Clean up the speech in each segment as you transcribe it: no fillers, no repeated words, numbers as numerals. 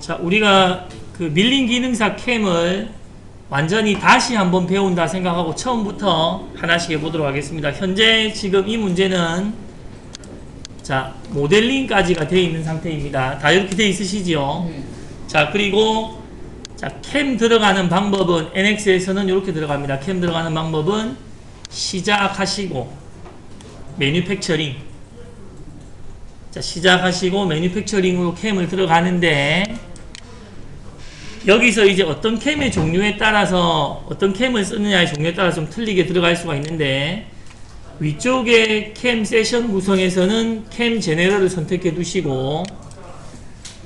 자, 우리가 그 밀린 기능사 캠을 완전히 다시 한번 배운다 생각하고 처음부터 하나씩 해보도록 하겠습니다. 현재 지금 이 문제는 자, 모델링까지가 되어 있는 상태입니다. 다 이렇게 되어 있으시죠? 자, 그리고 자, 캠 들어가는 방법은 NX에서는 이렇게 들어갑니다. 캠 들어가는 방법은 시작하시고 매뉴팩처링, 자, 시작하시고 매뉴팩처링으로 캠을 들어가는데, 여기서 이제 어떤 캠의 종류에 따라서 어떤 캠을 쓰느냐의 종류에 따라 좀 틀리게 들어갈 수가 있는데, 위쪽에 캠 세션 구성에서는 캠 제네럴을 선택해 두시고,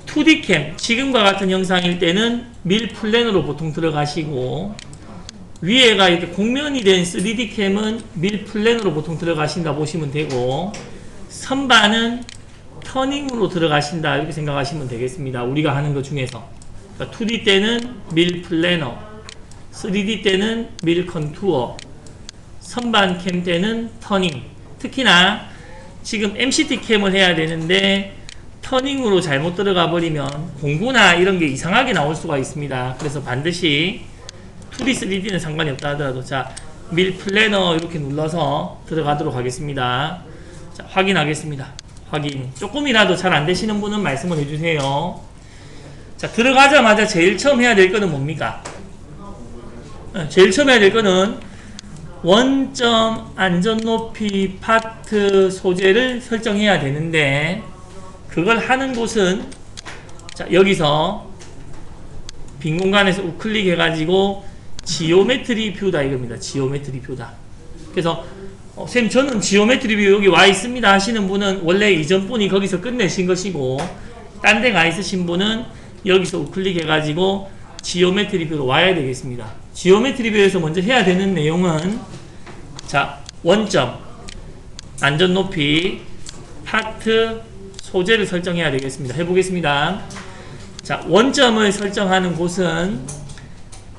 2D 캠, 지금과 같은 영상일 때는 밀 플랜으로 보통 들어가시고, 위에가 이렇게 공면이 된 3D 캠은 밀 플랜으로 보통 들어가신다 보시면 되고, 선반은 터닝으로 들어가신다 이렇게 생각하시면 되겠습니다. 우리가 하는 것 중에서. 그러니까 2D 때는 밀 플래너, 3D 때는 밀 컨투어, 선반 캠 때는 터닝. 특히나 지금 MCT 캠을 해야 되는데 터닝으로 잘못 들어가 버리면 공구나 이런 게 이상하게 나올 수가 있습니다. 그래서 반드시 2D, 3D는 상관이 없다 하더라도 자, 밀 플래너 이렇게 눌러서 들어가도록 하겠습니다. 자, 확인하겠습니다. 확인. 조금이라도 잘 안 되시는 분은 말씀을 해주세요. 자, 들어가자마자 제일 처음 해야 될 거는 뭡니까? 제일 처음 해야 될 거는 원점 안전높이 파트 소재를 설정해야 되는데, 그걸 하는 곳은 자, 여기서 빈 공간에서 우클릭 해가지고 지오메트리 뷰다 이겁니다. 지오메트리 뷰다. 그래서 쌤 저는 지오메트리 뷰 여기 와 있습니다 하시는 분은 원래 이전 분이 거기서 끝내신 것이고, 딴 데 가 있으신 분은 여기서 우클릭 해가지고 지오메트리 뷰로 와야 되겠습니다. 지오메트리 뷰에서 먼저 해야 되는 내용은 자, 원점 안전 높이 파트 소재를 설정해야 되겠습니다. 해보겠습니다. 자, 원점을 설정하는 곳은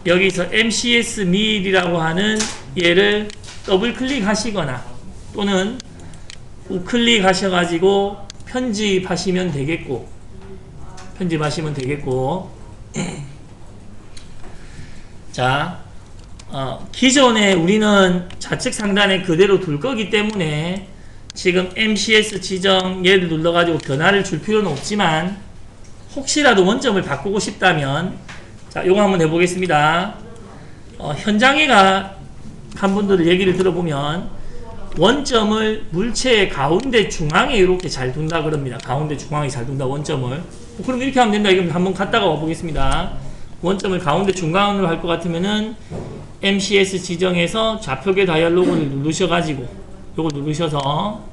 여기서 MCS 밀이라고 하는 얘를 더블 클릭 하시거나 또는 우클릭 하셔가지고 편집하시면 되겠고, 자, 기존에 우리는 좌측 상단에 그대로 둘 거기 때문에 지금 MCS 지정 얘를 눌러가지고 변화를 줄 필요는 없지만, 혹시라도 원점을 바꾸고 싶다면 자, 요거 한번 해보겠습니다. 현장에 간 분들 얘기를 들어보면 원점을 물체의 가운데 중앙에 이렇게 잘 둔다 그럽니다. 가운데 중앙에 잘 둔다 원점을. 그럼 이렇게 하면 된다. 이거 한번 갔다가 와보겠습니다. 원점을 가운데 중간으로 할 것 같으면은 MCS 지정에서 좌표계 다이얼로그를 누르셔가지고 요거 누르셔서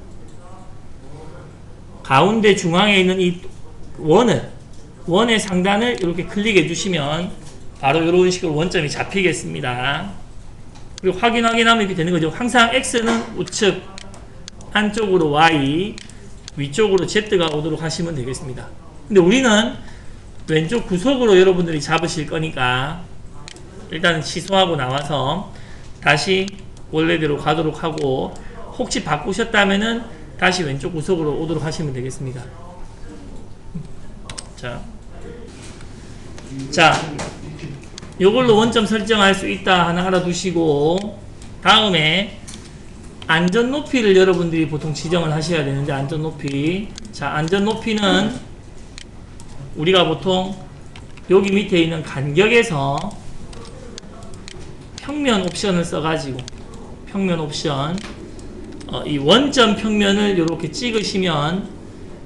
가운데 중앙에 있는 이 원의 상단을 이렇게 클릭해 주시면 바로 이런 식으로 원점이 잡히겠습니다. 그리고 확인하면 이렇게 되는 거죠. 항상 X는 우측, 안쪽으로 Y, 위쪽으로 Z가 오도록 하시면 되겠습니다. 근데 우리는 왼쪽 구석으로 여러분들이 잡으실 거니까 일단은 취소하고 나와서 다시 원래대로 가도록 하고, 혹시 바꾸셨다면은 다시 왼쪽 구석으로 오도록 하시면 되겠습니다. 자, 요걸로 원점 설정할 수 있다 하나 알아두시고, 다음에 안전 높이를 여러분들이 보통 지정을 하셔야 되는데, 안전 높이. 자, 안전 높이는 우리가 보통 여기 밑에 있는 간격에서 평면 옵션을 써가지고, 평면 옵션, 이 원점 평면을 이렇게 찍으시면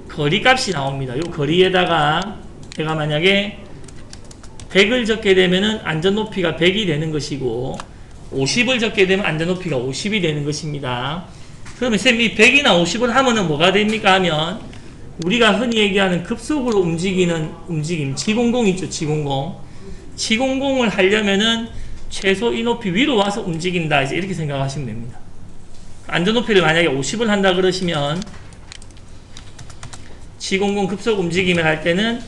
거리 값이 나옵니다. 요 거리에다가 제가 만약에 100을 적게 되면은 안전 높이가 100이 되는 것이고, 50을 적게 되면 안전 높이가 50이 되는 것입니다. 그러면 쌤이 100이나 50을 하면은 뭐가 됩니까 하면, 우리가 흔히 얘기하는 급속으로 움직이는 움직임, G00 있죠, G00. G00을 하려면은 최소 이 높이 위로 와서 움직인다, 이제 이렇게 생각하시면 됩니다. 안전 높이를 만약에 50을 한다 그러시면 G00 급속 움직임을 할 때는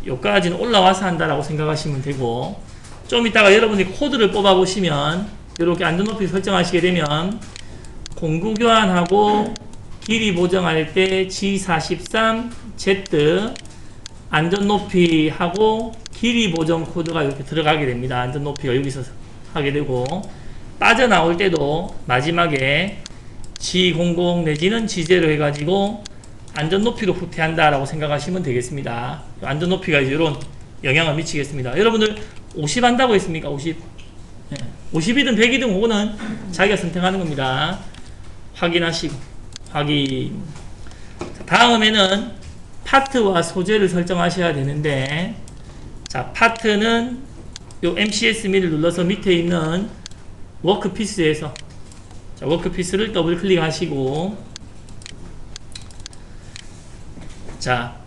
여기까지는 올라와서 한다라고 생각하시면 되고, 좀 이따가 여러분이 코드를 뽑아 보시면 이렇게 안전 높이 설정하시게 되면 공구 교환하고 길이 보정할 때 G43 Z 안전 높이하고 길이 보정 코드가 이렇게 들어가게 됩니다. 안전 높이가 여기서 하게 되고, 빠져나올 때도 마지막에 G00 내지는 G0 해가지고 안전 높이로 후퇴한다 라고 생각하시면 되겠습니다. 안전 높이가 이제 이런 영향을 미치겠습니다. 여러분들 50 한다고 했습니까? 50. 50이든 100이든 그거는 자기가 선택하는 겁니다. 확인하시고, 확인. 다음에는 파트와 소재를 설정하셔야 되는데, 자, 파트는 요 MCS 미를 눌러서 밑에 있는 워크피스에서, 자, 워크피스를 더블 클릭하시고, 자,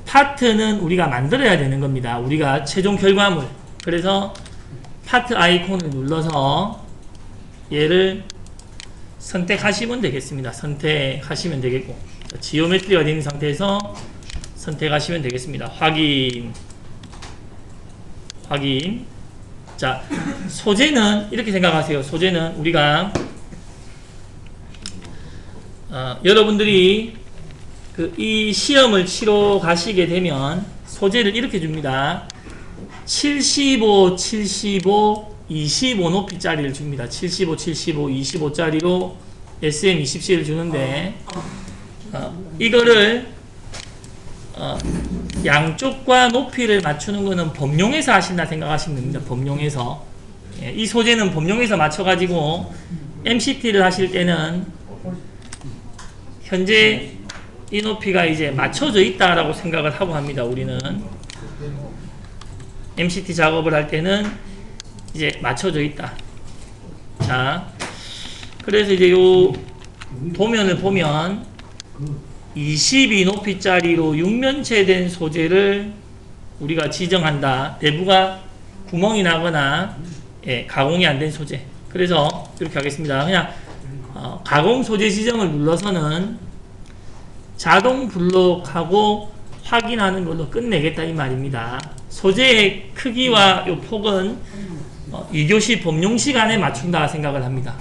파트는 우리가 만들어야 되는 겁니다. 우리가 최종 결과물. 그래서 파트 아이콘을 눌러서 얘를 선택하시면 되겠습니다. 선택하시면 되겠고, 지오메트리가 되는 상태에서 선택하시면 되겠습니다. 확인. 확인. 자, 소재는 이렇게 생각하세요. 소재는 우리가 여러분들이 이 시험을 치러 가시게 되면 소재를 이렇게 줍니다. 75, 75, 25 높이짜리를 줍니다. 75, 75, 25짜리로 SM27을 주는데, 이거를 양쪽과 높이를 맞추는 거는 범용에서 하신다 생각하시면 됩니다. 범용에서. 예, 이 소재는 범용에서 맞춰가지고 MCT를 하실 때는 현재 이 높이가 이제 맞춰져 있다라고 생각을 하고 합니다. 우리는 MCT 작업을 할 때는 이제 맞춰져 있다. 자, 그래서 이제 요 도면을 보면 22 높이짜리로 6면체 된 소재를 우리가 지정한다. 내부가 구멍이 나거나 가공이 안 된 소재. 그래서 이렇게 하겠습니다. 그냥 가공 소재 지정을 눌러서는 자동 블록하고 확인하는 걸로 끝내겠다 이 말입니다. 소재의 크기와 요 폭은 2교시 범용 시간에 맞춘다 생각을 합니다.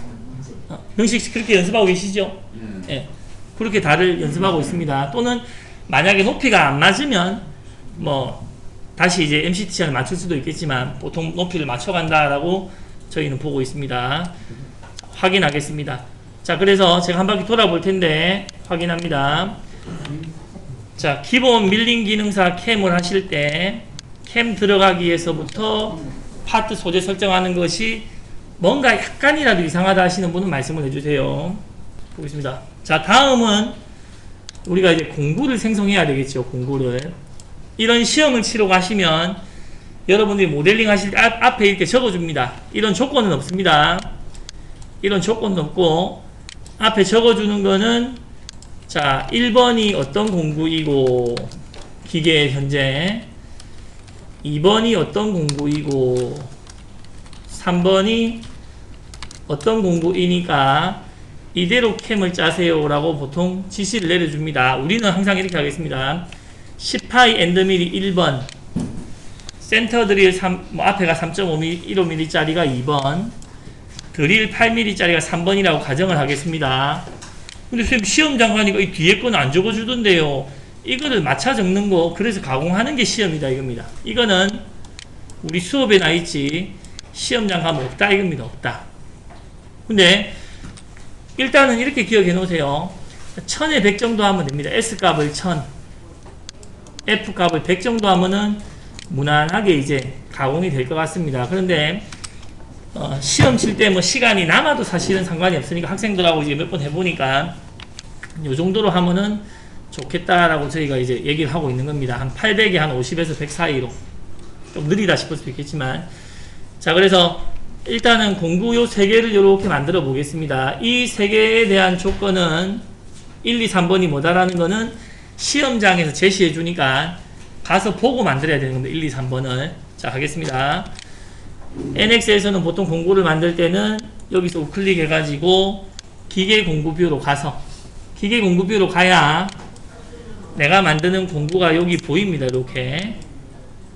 형식 그렇게 연습하고 계시죠? 예. 그렇게 다들 연습하고 있습니다. 또는 만약에 높이가 안 맞으면 뭐 다시 이제 MCT 시간을 맞출 수도 있겠지만 보통 높이를 맞춰간다라고 저희는 보고 있습니다. 확인하겠습니다. 자, 그래서 제가 한 바퀴 돌아볼 텐데 확인합니다. 자, 기본 밀링 기능사 캠을 하실 때 캠 들어가기 위해서부터 파트 소재 설정하는 것이 뭔가 약간이라도 이상하다 하시는 분은 말씀을 해주세요. 보겠습니다. 자, 다음은 우리가 이제 공구를 생성해야 되겠죠. 공구를. 이런 시험을 치러 가시면 여러분들이 모델링 하실 때 앞에 이렇게 적어줍니다. 이런 조건은 없습니다. 이런 조건은 없고 앞에 적어주는 거는 자, 1번이 어떤 공구이고 기계 현재, 2번이 어떤 공구이고 3번이 어떤 공구이니까 이대로 캠을 짜세요 라고 보통 지시를 내려줍니다. 우리는 항상 이렇게 하겠습니다. 10파이 엔드밀이 1번, 센터 드릴 앞에가 3.15mm 짜리가 2번, 드릴 8mm 짜리가 3번이라고 가정을 하겠습니다. 근데 선생님 시험 장관이가 이 뒤에 거는 안 적어주던데요. 이거를 맞춰 적는 거, 그래서 가공하는 게 시험이다 이겁니다. 이거는 우리 수업에 나있지 시험 장관 없다 이겁니다. 없다. 근데 일단은 이렇게 기억해 놓으세요. 1000에 100 정도 하면 됩니다. S값을 1000, F값을 100 정도 하면은 무난하게 이제 가공이 될 것 같습니다. 그런데 시험 칠 때 뭐 시간이 남아도 사실은 상관이 없으니까 학생들하고 이제 몇 번 해보니까 요 정도로 하면은 좋겠다라고 저희가 이제 얘기를 하고 있는 겁니다. 한 800에 한 50에서 100 사이로. 좀 느리다 싶을 수도 있겠지만. 자, 그래서 일단은 공구 요 3개를 이렇게 만들어 보겠습니다. 이 3개에 대한 조건은 1, 2, 3번이 뭐다라는 거는 시험장에서 제시해 주니까 가서 보고 만들어야 되는 겁니다. 1, 2, 3번을. 자, 가겠습니다. NX에서는 보통 공구를 만들 때는 여기서 우클릭 해가지고 기계 공구 뷰로 가서 기계 공구 뷰로 가야 내가 만드는 공구가 여기 보입니다. 이렇게.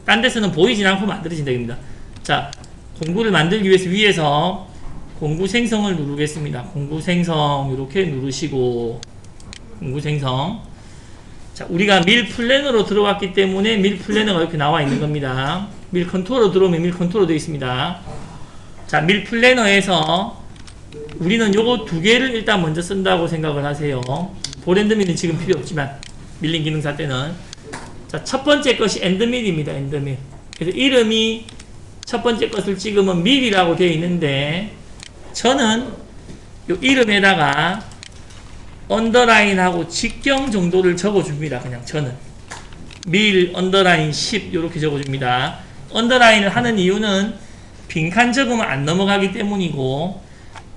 딴 데서는 보이진 않고 만들어진다 입니다. 자, 공구를 만들기 위해서 위에서 공구 생성을 누르겠습니다. 공구 생성 이렇게 누르시고 공구 생성. 자, 우리가 밀 플래너로 들어왔기 때문에 밀 플래너가 이렇게 나와 있는 겁니다. 밀 컨트롤러 들어오면 밀 컨트롤러 되어 있습니다. 자, 밀 플래너에서 우리는 요거 두 개를 일단 먼저 쓴다고 생각을 하세요. 볼엔드밀은 지금 필요 없지만 밀링 기능사 때는. 자, 첫 번째 것이 엔드밀입니다. 엔드밀. 그래서 이름이 첫 번째 것을 찍으면 밀이라고 되어 있는데, 저는 요 이름에다가 언더라인하고 직경 정도를 적어줍니다. 그냥 저는 밀 언더라인 10 이렇게 적어줍니다. 언더라인을 하는 이유는 빈칸 적으면 안 넘어가기 때문이고,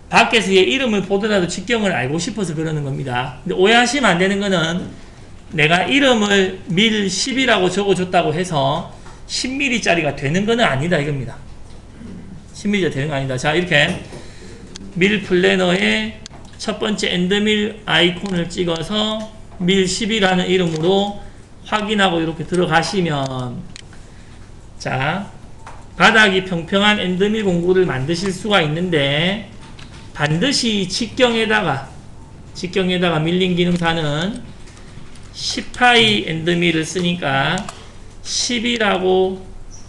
밖에서 얘 이름을 보더라도 직경을 알고 싶어서 그러는 겁니다. 근데 오해하시면 안 되는 거는, 내가 이름을 밀 10이라고 적어줬다고 해서 10mm 짜리가 되는 거는 아니다 이겁니다. 10mm가 되는 거 아니다. 자, 이렇게 밀 플래너에 첫 번째 엔드밀 아이콘을 찍어서 밀 10이라는 이름으로 확인하고 이렇게 들어가시면, 자, 바닥이 평평한 엔드밀 공구를 만드실 수가 있는데, 반드시 직경에다가 밀링 기능사는 10파이 엔드밀을 쓰니까 10이라고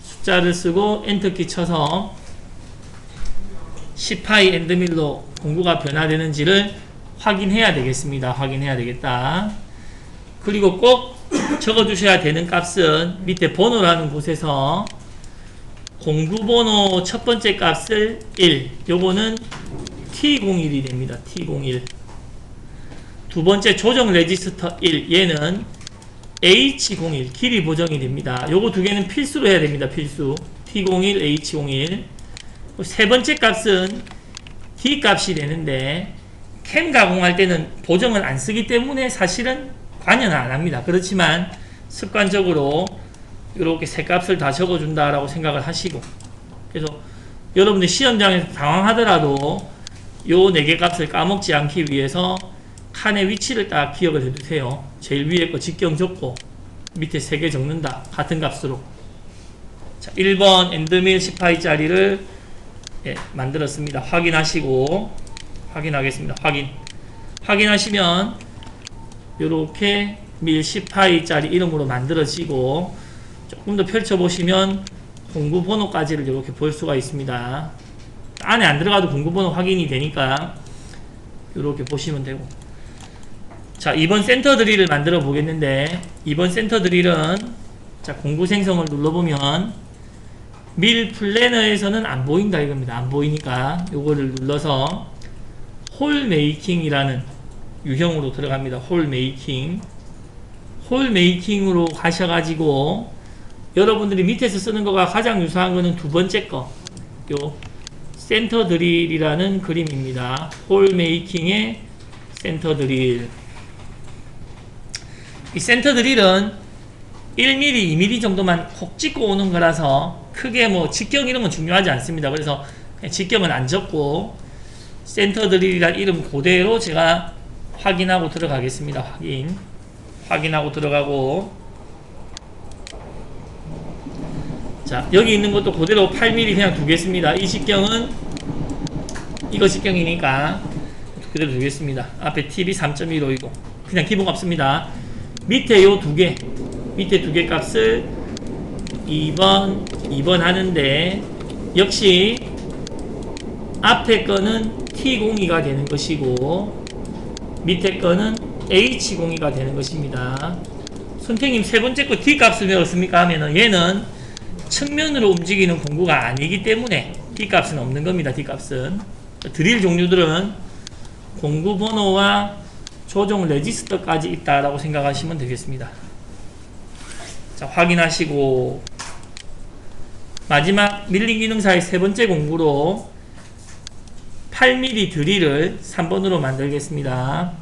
숫자를 쓰고 엔터키 쳐서 10파이 엔드밀로 공구가 변화되는지를 확인해야 되겠습니다. 확인해야 되겠다. 그리고 꼭 적어주셔야 되는 값은 밑에 번호라는 곳에서 공구 번호 첫 번째 값을 1, 요거는 T01이 됩니다. T01. 두 번째 조정 레지스터 1, 얘는 H01, 길이 보정이 됩니다. 요거 두 개는 필수로 해야 됩니다. 필수. T01, H01. 세 번째 값은 D 값이 되는데, 캠 가공할 때는 보정을 안 쓰기 때문에 사실은 관여는 안 합니다. 그렇지만 습관적으로 이렇게 세 값을 다 적어준다라고 생각을 하시고, 그래서 여러분들 시험장에서 당황하더라도 요 네 개 값을 까먹지 않기 위해서 칸의 위치를 딱 기억을 해두세요. 제일 위에 거 직경 적고 밑에 세 개 적는다. 같은 값으로. 자, 1번 엔드밀 10파이짜리를 만들었습니다. 확인하시고, 확인하겠습니다. 확인하시면 요렇게 밀 10파이짜리 이름으로 만들어지고, 조금 더 펼쳐보시면 공구 번호까지를 이렇게 볼 수가 있습니다. 안에 안 들어가도 공구 번호 확인이 되니까 이렇게 보시면 되고. 자, 이번 센터 드릴을 만들어 보겠는데, 이번 센터 드릴은, 자, 공구 생성을 눌러보면 밀 플래너에서는 안 보인다 이겁니다. 안 보이니까 요거를 눌러서 홀 메이킹이라는 유형으로 들어갑니다. 홀 메이킹으로 가셔가지고, 여러분들이 밑에서 쓰는 거가 가장 유사한 거는 두 번째 거, 요 센터 드릴이라는 그림입니다. 홀 메이킹의 센터 드릴. 이 센터 드릴은 1mm, 2mm 정도만 콕 찍고 오는 거라서 크게 뭐 직경 이런 건 중요하지 않습니다. 그래서 직경은 안 적고 센터 드릴이란 이름 그대로 제가 확인하고 들어가겠습니다. 확인하고 들어가고, 자, 여기 있는 것도 그대로 8mm 그냥 두겠습니다. 이 직경은 이거 직경이니까 그대로 두겠습니다. 앞에 TV 3.15이고 그냥 기본값 씁니다. 밑에 요 두 개, 밑에 두 개 값을 2번 하는데, 역시 앞에 거는 T02가 되는 것이고 밑에 거는 H02가 되는 것입니다. 선생님 세 번째 거 D 값을 외웠습니까 하면은 얘는 측면으로 움직이는 공구가 아니기 때문에 D 값은 없는 겁니다. D 값은. 드릴 종류들은 공구 번호와 조정 레지스터까지 있다라고 생각하시면 되겠습니다. 자, 확인하시고, 마지막 밀링 기능사의 세 번째 공구로 8mm 드릴을 3번으로 만들겠습니다.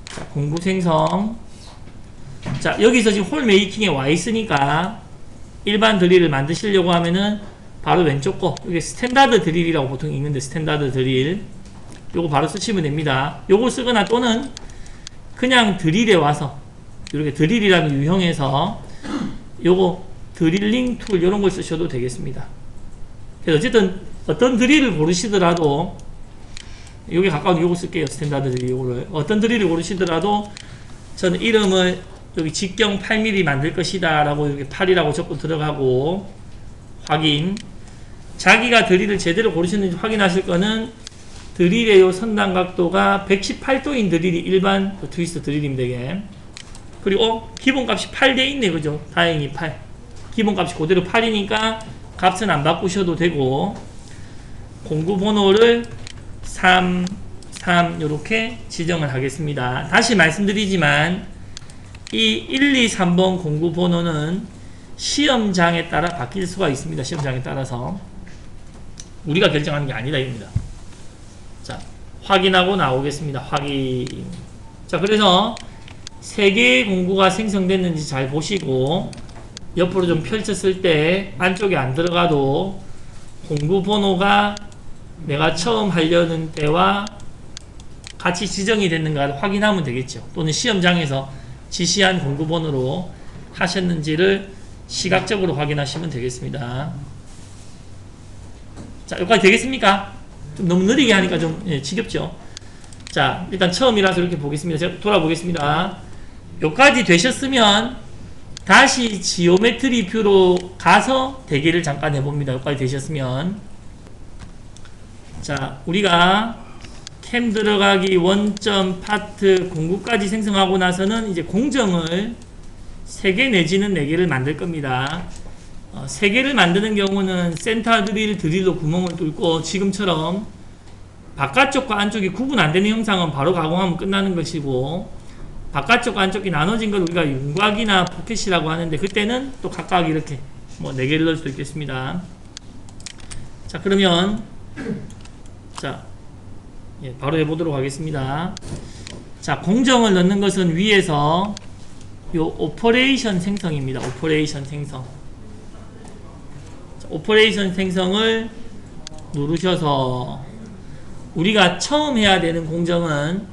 자, 공구 생성. 자, 여기서 지금 홀 메이킹에 와 있으니까 일반 드릴을 만드시려고 하면은 바로 왼쪽 거, 이게 스탠다드 드릴이라고 보통 읽는데, 스탠다드 드릴 요거 바로 쓰시면 됩니다. 요거 쓰거나 또는 그냥 드릴에 와서 이렇게 드릴이라는 유형에서 요거 드릴링 툴 이런 걸 쓰셔도 되겠습니다. 그래서 어쨌든 어떤 드릴을 고르시더라도, 여기 가까운 요거 쓸게요. 스탠다드 드릴 요거를. 어떤 드릴을 고르시더라도 저는 이름을 여기 직경 8mm 만들 것이다 라고 이렇게 8이라고 적고 들어가고 확인. 자기가 드릴을 제대로 고르셨는지 확인하실 거는 드릴의 요 선단 각도가 118도인 드릴이 일반 트위스트 드릴입니다. 이게. 그리고 기본값이 8 돼 있네. 그죠? 다행히 8. 기본값이 그대로 8이니까 값은 안 바꾸셔도 되고 공구번호를 3 요렇게 지정을 하겠습니다. 다시 말씀드리지만 이 1, 2, 3번 공구번호는 시험장에 따라 바뀔 수가 있습니다. 시험장에 따라서 우리가 결정하는 게 아니다 입니다. 자, 확인하고 나오겠습니다. 확인. 자, 그래서 3개의 공구가 생성됐는지 잘 보시고 옆으로 좀 펼쳤을 때 안쪽에 안 들어가도 공구 번호가 내가 처음 하려는 때와 같이 지정이 됐는가 확인하면 되겠죠. 또는 시험장에서 지시한 공구 번호로 하셨는지를 시각적으로 확인하시면 되겠습니다. 자, 여기까지 되겠습니까? 좀 너무 느리게 하니까 좀 지겹죠. 자, 일단 처음이라서 이렇게 보겠습니다. 제가 돌아보겠습니다. 여기까지 되셨으면 다시 지오메트리 뷰로 가서 대기를 잠깐 해봅니다. 여기까지 되셨으면. 자, 우리가 캠 들어가기 원점 파트 공구까지 생성하고 나서는 이제 공정을 3개 내지는 4개를 만들 겁니다. 3개를 만드는 경우는 센터 드릴로 구멍을 뚫고 지금처럼 바깥쪽과 안쪽이 구분 안 되는 형상은 바로 가공하면 끝나는 것이고 바깥쪽과 안쪽이 나눠진 걸 우리가 윤곽이나 포켓이라고 하는데 그때는 또 각각 이렇게 뭐 4개를 넣을 수도 있겠습니다. 자, 그러면 자, 바로 해보도록 하겠습니다. 자, 공정을 넣는 것은 위에서 요 오퍼레이션 생성입니다. 오퍼레이션 생성. 자, 오퍼레이션 생성을 누르셔서 우리가 처음 해야 되는 공정은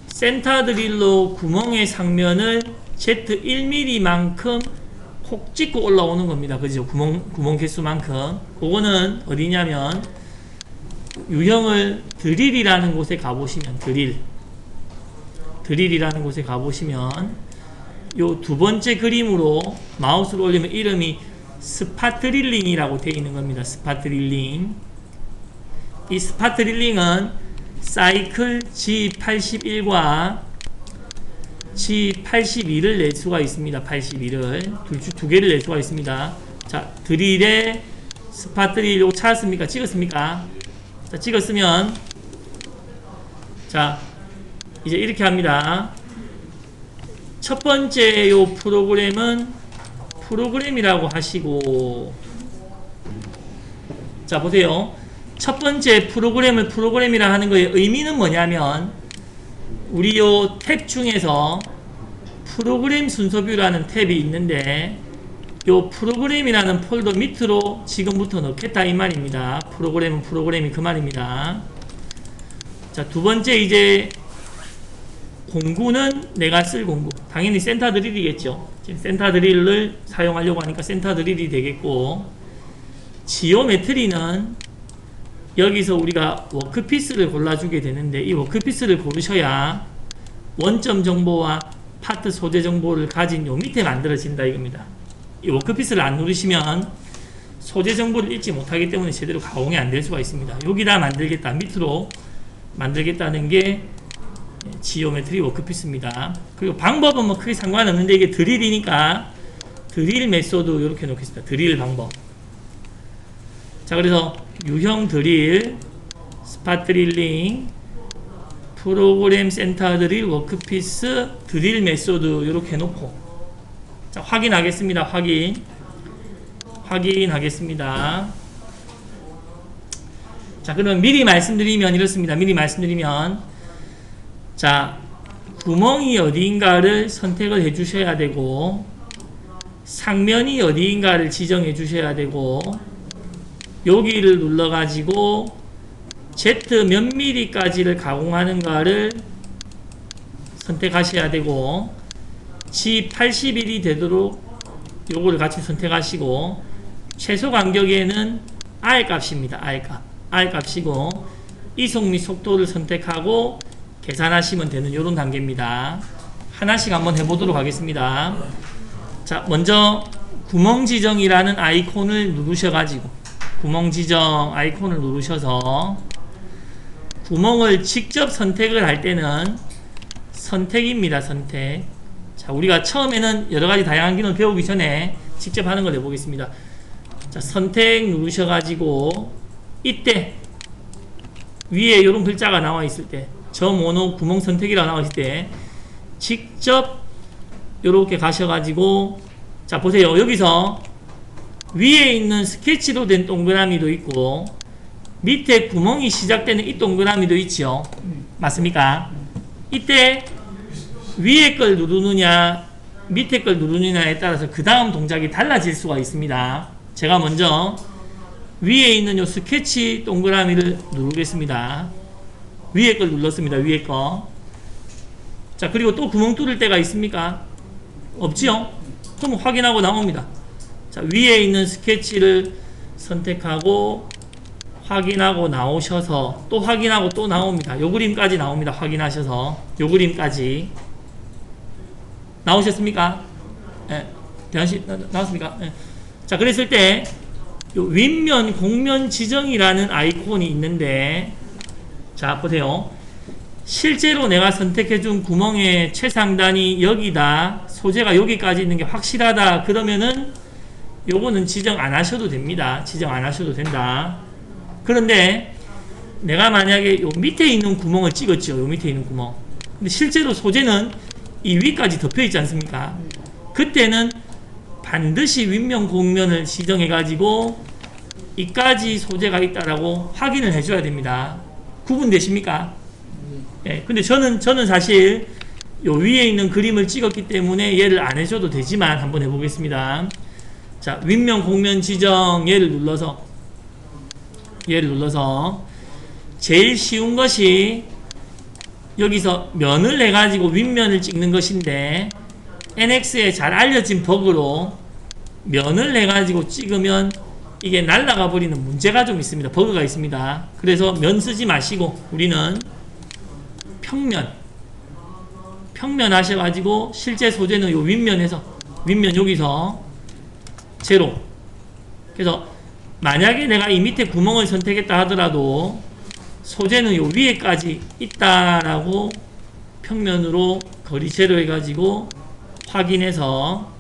센터 드릴로 구멍의 상면을 Z1mm만큼 콕 찍고 올라오는 겁니다. 그죠? 구멍 개수만큼. 그거는 어디냐면 유형을 드릴이라는 곳에 가보시면 드릴이라는 곳에 가보시면 요 두 번째 그림으로 마우스를 올리면 이름이 스팟 드릴링이라고 되어 있는 겁니다. 스팟 드릴링. 이 스팟 드릴링은 사이클 G81과 G82를 낼 수가 있습니다. 82를 두 개를 낼 수가 있습니다. 자, 드릴에 스팟 드릴 요거 찾았습니까? 찍었습니까? 자, 찍었으면 자, 이제 이렇게 합니다. 첫 번째 요 프로그램은 프로그램이라고 하시고 자, 보세요. 첫 번째 프로그램을 프로그램이라 하는 거의 의미는 뭐냐면 우리 요 탭 중에서 프로그램 순서뷰라는 탭이 있는데 요 프로그램이라는 폴더 밑으로 지금부터 넣겠다 이 말입니다. 프로그램은 프로그램이 그 말입니다. 자, 두 번째 이제 공구는 내가 쓸 공구 당연히 센터 드릴이겠죠. 지금 센터 드릴을 사용하려고 하니까 센터 드릴이 되겠고 지오메트리는 여기서 우리가 워크피스를 골라주게 되는데 이 워크피스를 고르셔야 원점 정보와 파트 소재 정보를 가진 요 밑에 만들어진다 이겁니다. 이 워크피스를 안 누르시면 소재 정보를 읽지 못하기 때문에 제대로 가공이 안 될 수가 있습니다. 여기다 만들겠다, 밑으로 만들겠다는 게 지오메트리 워크피스입니다. 그리고 방법은 뭐 크게 상관없는데 이게 드릴이니까 드릴 메소드 이렇게 놓겠습니다. 드릴 방법. 자, 그래서 유형 드릴, 스팟 드릴링, 프로그램 센터 드릴, 워크피스, 드릴 메소드 이렇게 놓고 자, 확인하겠습니다. 확인하겠습니다. 자, 그럼 미리 말씀드리면 이렇습니다. 자, 구멍이 어디인가를 선택을 해 주셔야 되고 상면이 어디인가를 지정해 주셔야 되고 여기를 눌러 가지고 Z 몇 mm까지를 가공하는가를 선택하셔야 되고 G81이 되도록 요거를 같이 선택하시고 최소 간격에는 R 값입니다. R 값이고 이속 및 속도를 선택하고 계산하시면 되는 요런 단계입니다. 하나씩 한번 해보도록 하겠습니다. 자, 먼저 구멍 지정이라는 아이콘을 누르셔가지고 구멍 지정 아이콘을 누르셔서 구멍을 직접 선택을 할 때는 선택입니다. 선택. 자, 우리가 처음에는 여러가지 다양한 기능을 배우기 전에 직접 하는 걸 해보겠습니다. 자, 선택 누르셔가지고 이때 위에 이런 글자가 나와 있을 때 점오노 구멍 선택이라고 나와 있을 때 직접 이렇게 가셔가지고 자 보세요. 여기서 위에 있는 스케치로 된 동그라미도 있고 밑에 구멍이 시작되는 이 동그라미도 있죠. 맞습니까? 이때 위에 걸 누르느냐 밑에 걸 누르느냐에 따라서 그 다음 동작이 달라질 수가 있습니다. 제가 먼저 위에 있는 요 스케치 동그라미를 누르겠습니다. 위에 걸 눌렀습니다. 위에 거. 자, 그리고 또 구멍 뚫을 때가 있습니까? 없지요? 그럼 확인하고 나옵니다. 자, 위에 있는 스케치를 선택하고 확인하고 나오셔서 또 확인하고 또 나옵니다. 요 그림까지 나옵니다. 확인하셔서 요 그림까지 나오셨습니까? 예. 대한씨 나왔습니까? 예. 자, 그랬을 때 요 윗면 공면 지정이라는 아이콘이 있는데 자 보세요. 실제로 내가 선택해준 구멍의 최상단이 여기다 소재가 여기까지 있는 게 확실하다 그러면은 요거는 지정 안 하셔도 됩니다. 지정 안 하셔도 된다. 그런데 내가 만약에 요 밑에 있는 구멍을 찍었죠. 요 밑에 있는 구멍. 근데 실제로 소재는 이 위까지 덮여 있지 않습니까? 그때는 반드시 윗면 공면을 지정해 가지고 이까지 소재가 있다라고 확인을 해줘야 됩니다. 구분되십니까? 예. 근데 저는 사실 요 위에 있는 그림을 찍었기 때문에 얘를 안 해줘도 되지만 한번 해보겠습니다. 자, 윗면 공면 지정 얘를 눌러서 제일 쉬운 것이 여기서 면을 해가지고 윗면을 찍는 것인데 NX에 잘 알려진 버그로 면을 해가지고 찍으면 이게 날아가 버리는 문제가 좀 있습니다. 버그가 있습니다. 그래서 면 쓰지 마시고 우리는 평면 하셔가지고 실제 소재는 요 윗면 여기서 제로. 그래서 만약에 내가 이 밑에 구멍을 선택했다 하더라도 소재는 요 위에까지 있다라고 평면으로 거리 제로 해가지고 확인해서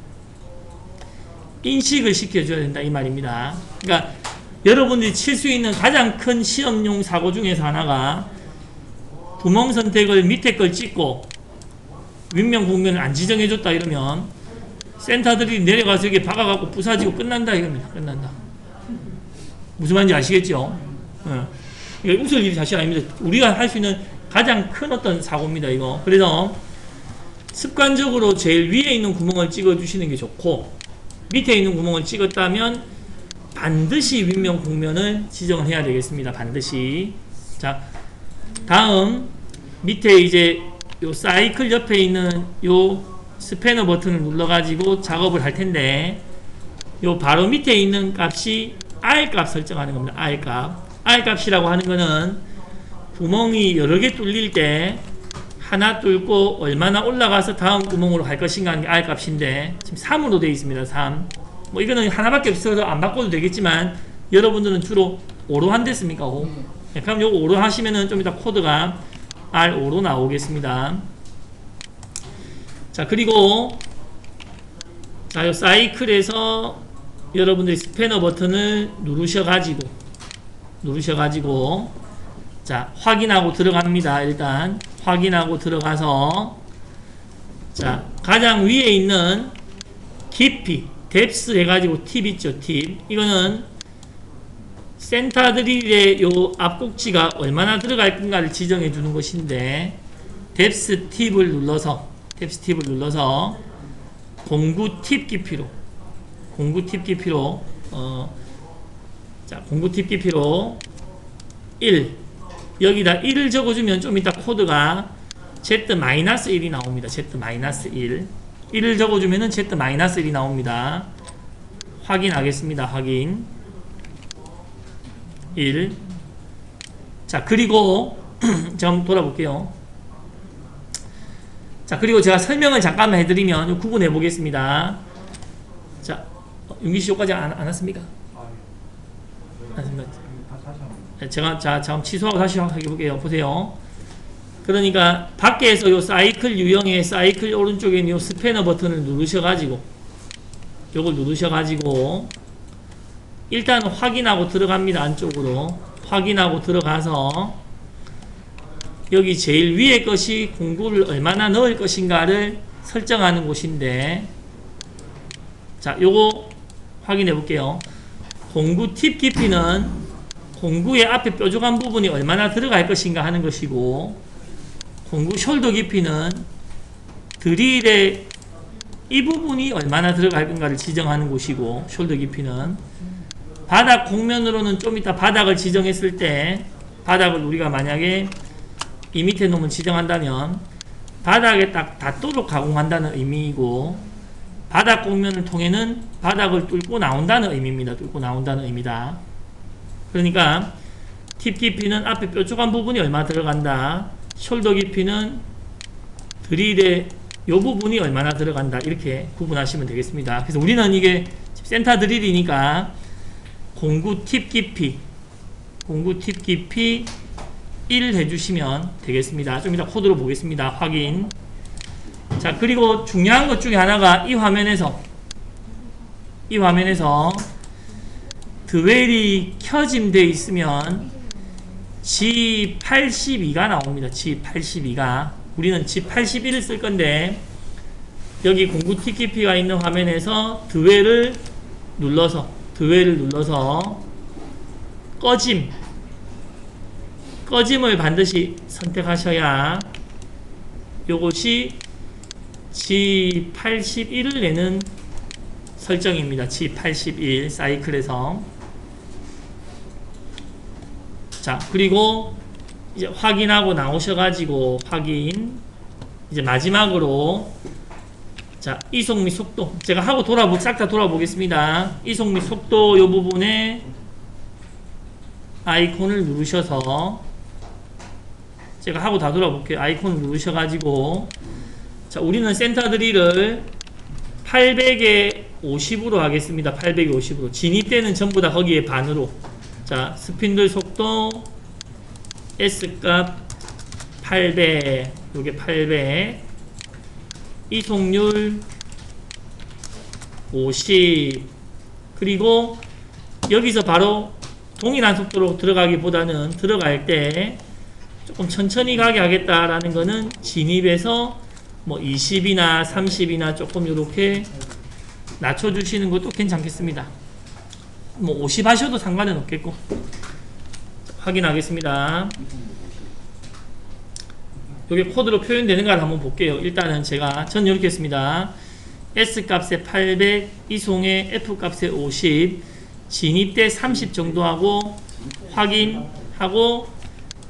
인식을 시켜줘야 된다 이 말입니다. 그러니까 여러분들이 칠 수 있는 가장 큰 시험용 사고 중에서 하나가 구멍 선택을 밑에 걸 찍고 윗면 공면을 안 지정해줬다 이러면 센터들이 내려가서 여기 박아갖고 부사지고 끝난다 이겁니다. 끝난다. 무슨 말인지 아시겠죠? 이거 웃을 일이 사실 아닙니다. 우리가 할 수 있는 가장 큰 어떤 사고입니다 이거. 그래서 습관적으로 제일 위에 있는 구멍을 찍어 주시는 게 좋고 밑에 있는 구멍을 찍었다면 반드시 윗면 공면을 지정을 해야 되겠습니다. 반드시. 자, 다음 밑에 이제 요 사이클 옆에 있는 요 스패너 버튼을 눌러가지고 작업을 할 텐데 요 바로 밑에 있는 값이 R 값 설정하는 겁니다. R 값. R 값이라고 하는 거는 구멍이 여러 개 뚫릴 때 하나 뚫고 얼마나 올라가서 다음 구멍으로 갈 것인가 하는 게 R 값인데 지금 3으로 되어 있습니다. 3. 뭐 이거는 하나밖에 없어서 안 바꿔도 되겠지만 여러분들은 주로 5로 한댔습니까? 5. 네, 그럼 요거 5로 하시면은 좀 이따 코드가 R5로 나오겠습니다. 자, 그리고 자, 요 사이클에서 여러분들이 스패너 버튼을 누르셔가지고 자, 확인하고 들어갑니다. 일단 확인하고 들어가서 자, 가장 위에 있는 깊이 뎁스 해가지고 팁 있죠. 팁. 이거는 센터 드릴의 요 앞꼭지가 얼마나 들어갈 건가를 지정해 주는 것인데 뎁스 팁을 눌러서 공구 팁 깊이로 자, 공구 팁 깊이로 1 여기다 1을 적어주면 좀 이따 코드가 Z-1이 나옵니다. Z-1 1을 적어주면은 Z-1이 나옵니다. 확인하겠습니다. 확인 1 자, 그리고 제가 한번 돌아볼게요. 자, 그리고 제가 설명을 잠깐만 해드리면 구분해 보겠습니다. 자, 윤기씨 여기까지 안 왔습니까? 안 왔습니다. 제가 잠깐 취소하고 다시 해볼게요. 보세요. 그러니까 밖에서 요 사이클 유형의 사이클 오른쪽에 있는 요 스패너 버튼을 누르셔가지고 요걸 누르셔가지고 일단 확인하고 들어갑니다. 안쪽으로 확인하고 들어가서 여기 제일 위에 것이 공구를 얼마나 넣을 것인가를 설정하는 곳인데, 자, 요거 확인해 볼게요. 공구 팁 깊이는 공구의 앞에 뾰족한 부분이 얼마나 들어갈 것인가 하는 것이고, 공구 숄더 깊이는 드릴의 이 부분이 얼마나 들어갈 건가를 지정하는 곳이고, 숄더 깊이는 바닥 공면으로는 좀 이따 바닥을 지정했을 때, 바닥을 우리가 만약에 이 밑에 놈을 지정한다면 바닥에 딱 닿도록 가공한다는 의미이고, 바닥 공면을 통해는 바닥을 뚫고 나온다는 의미입니다. 뚫고 나온다는 의미다. 그러니까 팁 깊이는 앞에 뾰족한 부분이 얼마 들어간다, 숄더 깊이는 드릴의 요 부분이 얼마나 들어간다, 이렇게 구분하시면 되겠습니다. 그래서 우리는 이게 센터 드릴이니까 공구 팁 깊이 1 해주시면 되겠습니다. 좀 이따 코드로 보겠습니다. 확인. 자, 그리고 중요한 것 중에 하나가 이 화면에서 드웰이 켜짐되어 있으면 G82가 나옵니다. G82가. 우리는 G81을 쓸 건데, 여기 공구 팁 깊이가 있는 화면에서 드웰을 눌러서 꺼짐을 반드시 선택하셔야 요것이 G81을 내는 설정입니다. G81 사이클에서. 자, 그리고 이제 확인하고 나오셔가지고 이제 마지막으로, 자, 이속 및 속도 제가 하고 싹 다 돌아보겠습니다. 이속 및 속도 요 부분에 아이콘을 누르셔서, 제가 하고 다 돌아볼게요. 아이콘을 누르셔가지고, 자, 우리는 센터 드릴을 800에 50으로 하겠습니다. 800에 50으로. 진입대는 전부 다 거기에 반으로. 자, 스핀들 속도 S값 800, 요게 800, 이속률 50, 그리고 여기서 바로 동일한 속도로 들어가기보다는 들어갈 때 조금 천천히 가게 하겠다라는 거는 진입에서 뭐 20이나 30이나 조금 이렇게 낮춰주시는 것도 괜찮겠습니다. 뭐 50 하셔도 상관은 없겠고. 확인하겠습니다. 여기 코드로 표현되는가를 한번 볼게요. 일단은 전 이렇게 했습니다. S 값에 800, 이송에 F 값에 50, 진입대 30 정도 하고 확인하고,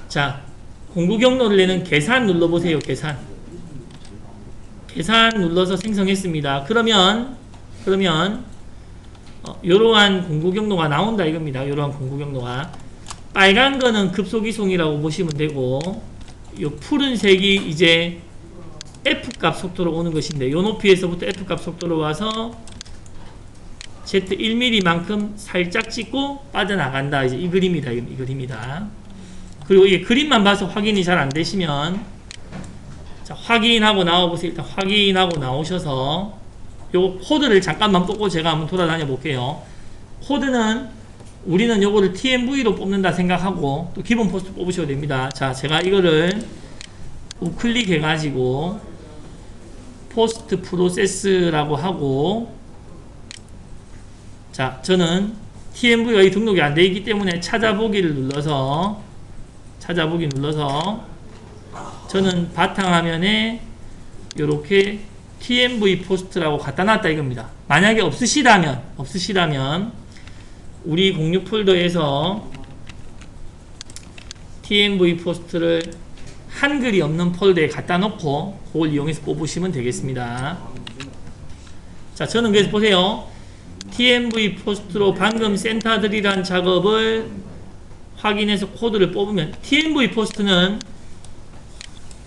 자, 공구 경로를 내는 계산 눌러보세요. 계산 눌러서 생성했습니다. 그러면 이러한 공구 경로가 나온다 이겁니다. 이러한 공구 경로가, 빨간 거는 급속 이송이라고 보시면 되고, 요 푸른색이 이제 F값 속도로 오는 것인데, 요 높이에서부터 F값 속도로 와서 Z1mm만큼 살짝 찍고 빠져나간다. 이제 이 그림이다. 이 그림이다. 그리고 이게 그림만 봐서 확인이 잘 안 되시면, 자, 확인하고 나와보세요. 일단 확인하고 나오셔서 요 코드를 잠깐만 뽑고 제가 한번 돌아다녀 볼게요. 코드는 우리는 요거를 TMV로 뽑는다 생각하고 또 기본 포스트 뽑으셔도 됩니다. 자, 제가 이거를 우클릭 해가지고 포스트 프로세스라고 하고, 자, 저는 TMV가 등록이 안 되어 있기 때문에 찾아보기를 눌러서 저는 바탕화면에 이렇게 TMV 포스트라고 갖다 놨다 이겁니다. 만약에 없으시다면 우리 공유 폴더에서 TMV 포스트를 한글이 없는 폴더에 갖다 놓고 그걸 이용해서 뽑으시면 되겠습니다. 자, 저는 그래서 보세요. TMV 포스트로 방금 센터들이란 작업을 확인해서 코드를 뽑으면, TMV 포스트는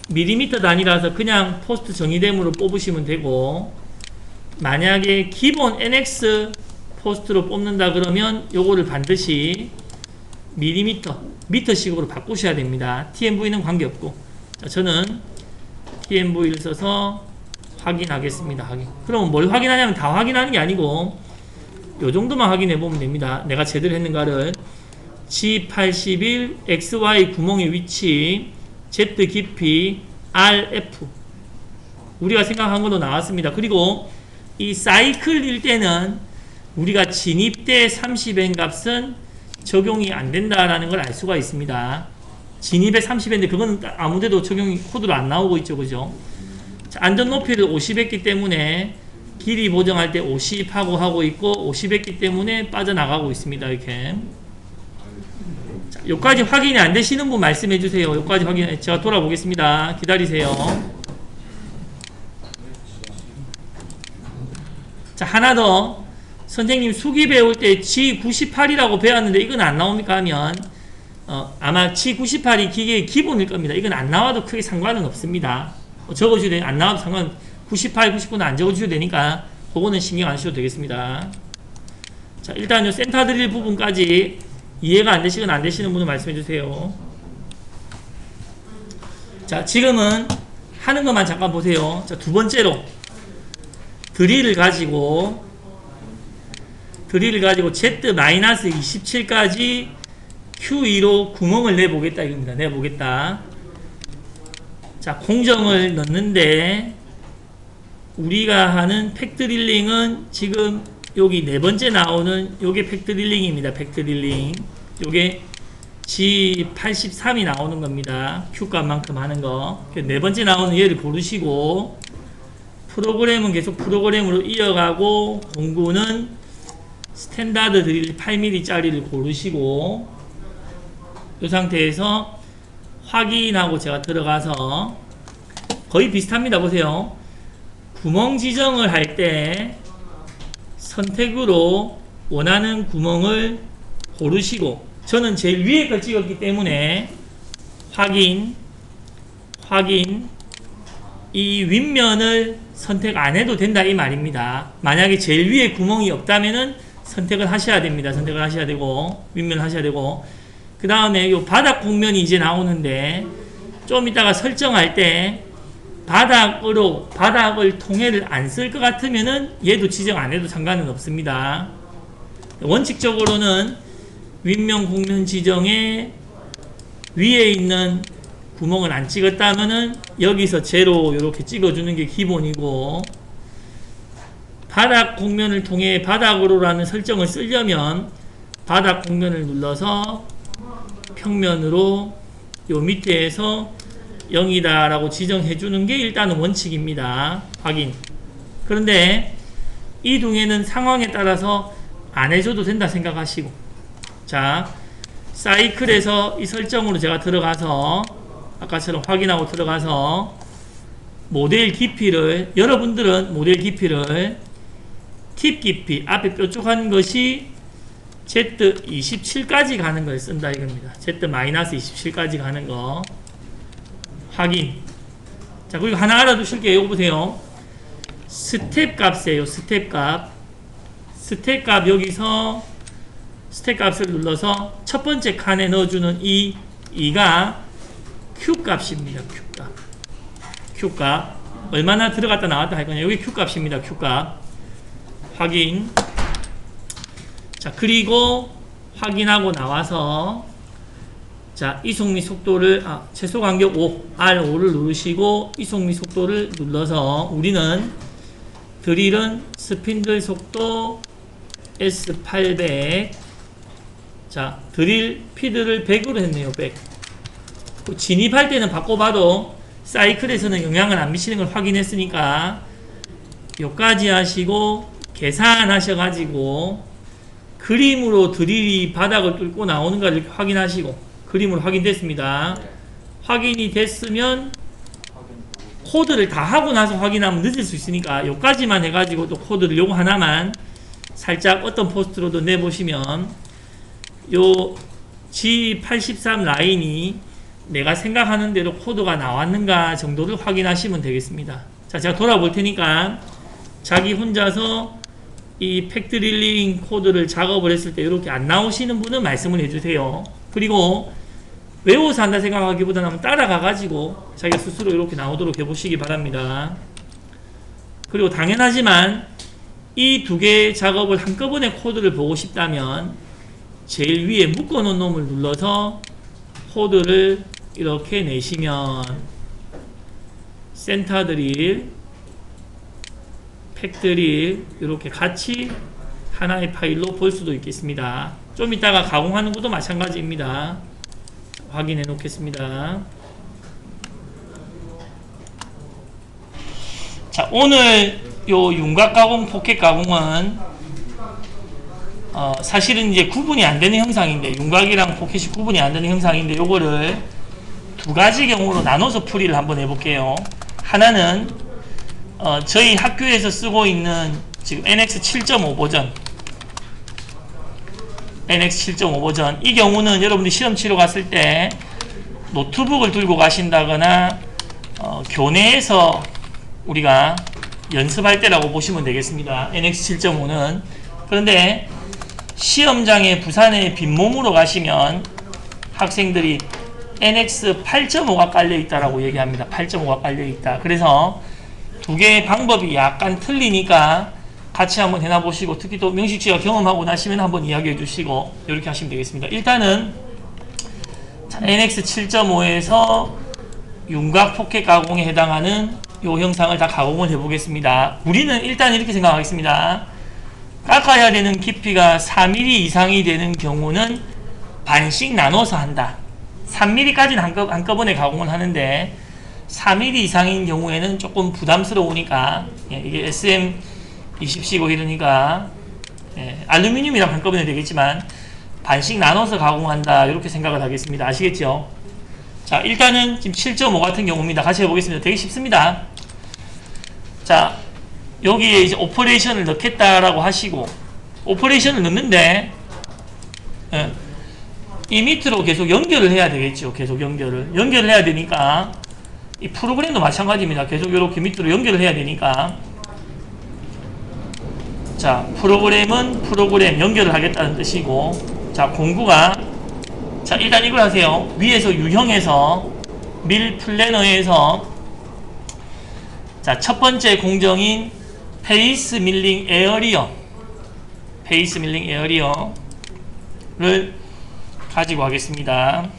밀리미터 단위라서 그냥 포스트 정의됨으로 뽑으시면 되고, 만약에 기본 NX 포스트로 뽑는다 그러면 요거를 반드시 밀리미터, 미터식으로 바꾸셔야 됩니다. TMV는 관계없고. 자, 저는 TMV를 써서 확인하겠습니다. 확인. 그럼 뭘 확인하냐면 다 확인하는 게 아니고 요 정도만 확인해 보면 됩니다. 내가 제대로 했는가를. G81 XY 구멍의 위치, Z 깊이, RF 우리가 생각한 것도 나왔습니다. 그리고 이 사이클일 때는 우리가 진입대 30N 값은 적용이 안 된다라는 걸 알 수가 있습니다. 진입에 30N인데 그거는 아무데도 적용이 코드로 안 나오고 있죠. 그죠? 자, 안전 높이를 50 했기 때문에 길이 보정할 때 50 하고 있고 50 했기 때문에 빠져나가고 있습니다. 이렇게. 자, 여기까지 확인이 안 되시는 분 말씀해 주세요. 여기까지 확인, 제가 돌아보겠습니다. 기다리세요. 자, 하나 더. 선생님 수기 배울 때 G98이라고 배웠는데 이건 안 나옵니까 하면 아마 G98이 기계의 기본일 겁니다. 이건 안 나와도 크게 상관은 없습니다. 적어주셔도 되니 안 나와도 상관 98, 99는 안 적어주셔도 되니까 그거는 신경 안 쓰셔도 되겠습니다. 자, 일단 요 센터 드릴 부분까지 이해가 안 되시거나 안 되시는 분은 말씀해 주세요. 자, 지금은 하는 것만 잠깐 보세요. 자, 두 번째로 드릴을 가지고 Z-27까지 Q2로 구멍을 내보겠다 이겁니다. 내보겠다. 자, 공정을 넣는데 우리가 하는 팩드릴링은 지금 여기 네 번째 나오는 요게 팩드릴링입니다. 팩드릴링. 요게 G83이 나오는 겁니다. Q값만큼 하는 거. 네 번째 나오는 얘를 고르시고 프로그램은 계속 프로그램으로 이어가고 공구는 스탠다드 드릴 8mm 짜리를 고르시고 이 상태에서 확인하고 제가 들어가서 거의 비슷합니다. 보세요. 구멍 지정을 할 때 선택으로 원하는 구멍을 고르시고 저는 제일 위에 걸 찍었기 때문에 확인 이 윗면을 선택 안 해도 된다 이 말입니다. 만약에 제일 위에 구멍이 없다면은 선택을 하셔야 됩니다. 선택을 하셔야 되고 윗면 하셔야 되고 그 다음에 요 바닥 공면이 이제 나오는데 좀 이따가 설정할 때 바닥을 통해를 안 쓸 것 같으면은 얘도 지정 안 해도 상관은 없습니다. 원칙적으로는 윗면 공면 지정에 위에 있는 구멍을 안 찍었다면은 여기서 제로 이렇게 찍어주는 게 기본이고 바닥 공면을 통해 바닥으로라는 설정을 쓰려면 바닥 공면을 눌러서 평면으로 요 밑에에서 0이다 라고 지정해 주는 게 일단은 원칙입니다. 확인. 그런데 이 중에는 상황에 따라서 안 해줘도 된다 생각하시고 자 사이클에서 이 설정으로 제가 들어가서 아까처럼 확인하고 들어가서 모델 깊이를 여러분들은 모델 깊이를 팁 깊이 앞에 뾰족한 것이 Z27까지 가는 걸 쓴다 이겁니다. Z-27까지 가는 거 확인. 자, 그리고 하나 알아두실게요. 이거 보세요. 스텝 값이에요. 스텝 값. 스텝 값 여기서 스텝 값을 눌러서 첫 번째 칸에 넣어주는 이 2가 Q 값입니다. Q 값. Q 값. 얼마나 들어갔다 나왔다 할 거냐. 여기 Q 값입니다. Q 값. 확인. 자, 그리고 확인하고 나와서 자, 이송미 속도를 최소 간격 5, R5를 누르시고 이송미 속도를 눌러서 우리는 드릴은 스핀들 속도 S800 자, 드릴 피드를 100으로 했네요. 100. 진입할 때는 바꿔봐도 사이클에서는 영향을 안 미치는 걸 확인했으니까 여기까지 하시고 계산하셔가지고 그림으로 드릴이 바닥을 뚫고 나오는가를 이렇게 확인하시고 그림으로 확인됐습니다. 확인이 됐으면 코드를 다 하고 나서 확인하면 늦을 수 있으니까 여기까지만 해가지고 또 코드를 요거 하나만 살짝 어떤 포스트로도 내보시면 요 G83 라인이 내가 생각하는 대로 코드가 나왔는가 정도를 확인하시면 되겠습니다. 자, 제가 돌아볼 테니까 자기 혼자서 이 팩트릴링 코드를 작업을 했을 때 이렇게 안 나오시는 분은 말씀을 해주세요. 그리고 외워서 한다 생각하기보다는 한번 따라가 가지고 자기가 스스로 이렇게 나오도록 해보시기 바랍니다. 그리고 당연하지만 이 두 개의 작업을 한꺼번에 코드를 보고 싶다면 제일 위에 묶어놓은 놈을 눌러서 코드를 이렇게 내시면 센터 드릴, 팩트릴 이렇게 같이 하나의 파일로 볼 수도 있겠습니다. 좀 이따가 가공하는 것도 마찬가지입니다. 확인해 놓겠습니다. 자, 오늘 요 윤곽 가공, 포켓 가공은 사실은 이제 구분이 안 되는 형상인데, 윤곽이랑 포켓이 구분이 안 되는 형상인데, 요거를 두 가지 경우로 나눠서 풀이를 한번 해볼게요. 하나는 저희 학교에서 쓰고 있는 지금 NX 7.5 버전, NX 7.5 버전, 이 경우는 여러분들이 시험 치러 갔을 때 노트북을 들고 가신다거나 교내에서 우리가 연습할 때라고 보시면 되겠습니다. NX 7.5는. 그런데 시험장에 부산에 빈몸으로 가시면 학생들이 NX 8.5가 깔려 있다라고 얘기합니다. 8.5가 깔려 있다. 그래서 두 개의 방법이 약간 틀리니까 같이 한번 해나 보시고, 특히 또 명식 씨가 경험하고 나시면 한번 이야기해 주시고 이렇게 하시면 되겠습니다. 일단은 NX 7.5에서 윤곽 포켓 가공에 해당하는 이 형상을 다 가공을 해 보겠습니다. 우리는 일단 이렇게 생각하겠습니다. 깎아야 되는 깊이가 4mm 이상이 되는 경우는 반씩 나눠서 한다. 3mm까지는 한꺼번에 가공을 하는데 4mm 이상인 경우에는 조금 부담스러우니까, 이게 SM20C고 이러니까 알루미늄이랑 한꺼번에 되겠지만 반씩 나눠서 가공한다, 이렇게 생각을 하겠습니다. 아시겠죠? 자, 일단은 지금 7.5 같은 경우입니다. 같이 해보겠습니다. 되게 쉽습니다. 자, 여기에 이제 오퍼레이션을 넣겠다라고 하시고, 오퍼레이션을 넣는데 이 밑으로 계속 연결을 해야 되겠죠. 계속 연결을 해야 되니까, 이 프로그램도 마찬가지입니다. 계속 이렇게 밑으로 연결을 해야 되니까, 자, 프로그램은 프로그램 연결을 하겠다는 뜻이고, 자, 공구가, 자, 일단 이걸 하세요. 위에서 유형에서 밀 플래너에서, 자, 첫 번째 공정인 페이스 밀링 에어리어를 가지고 하겠습니다.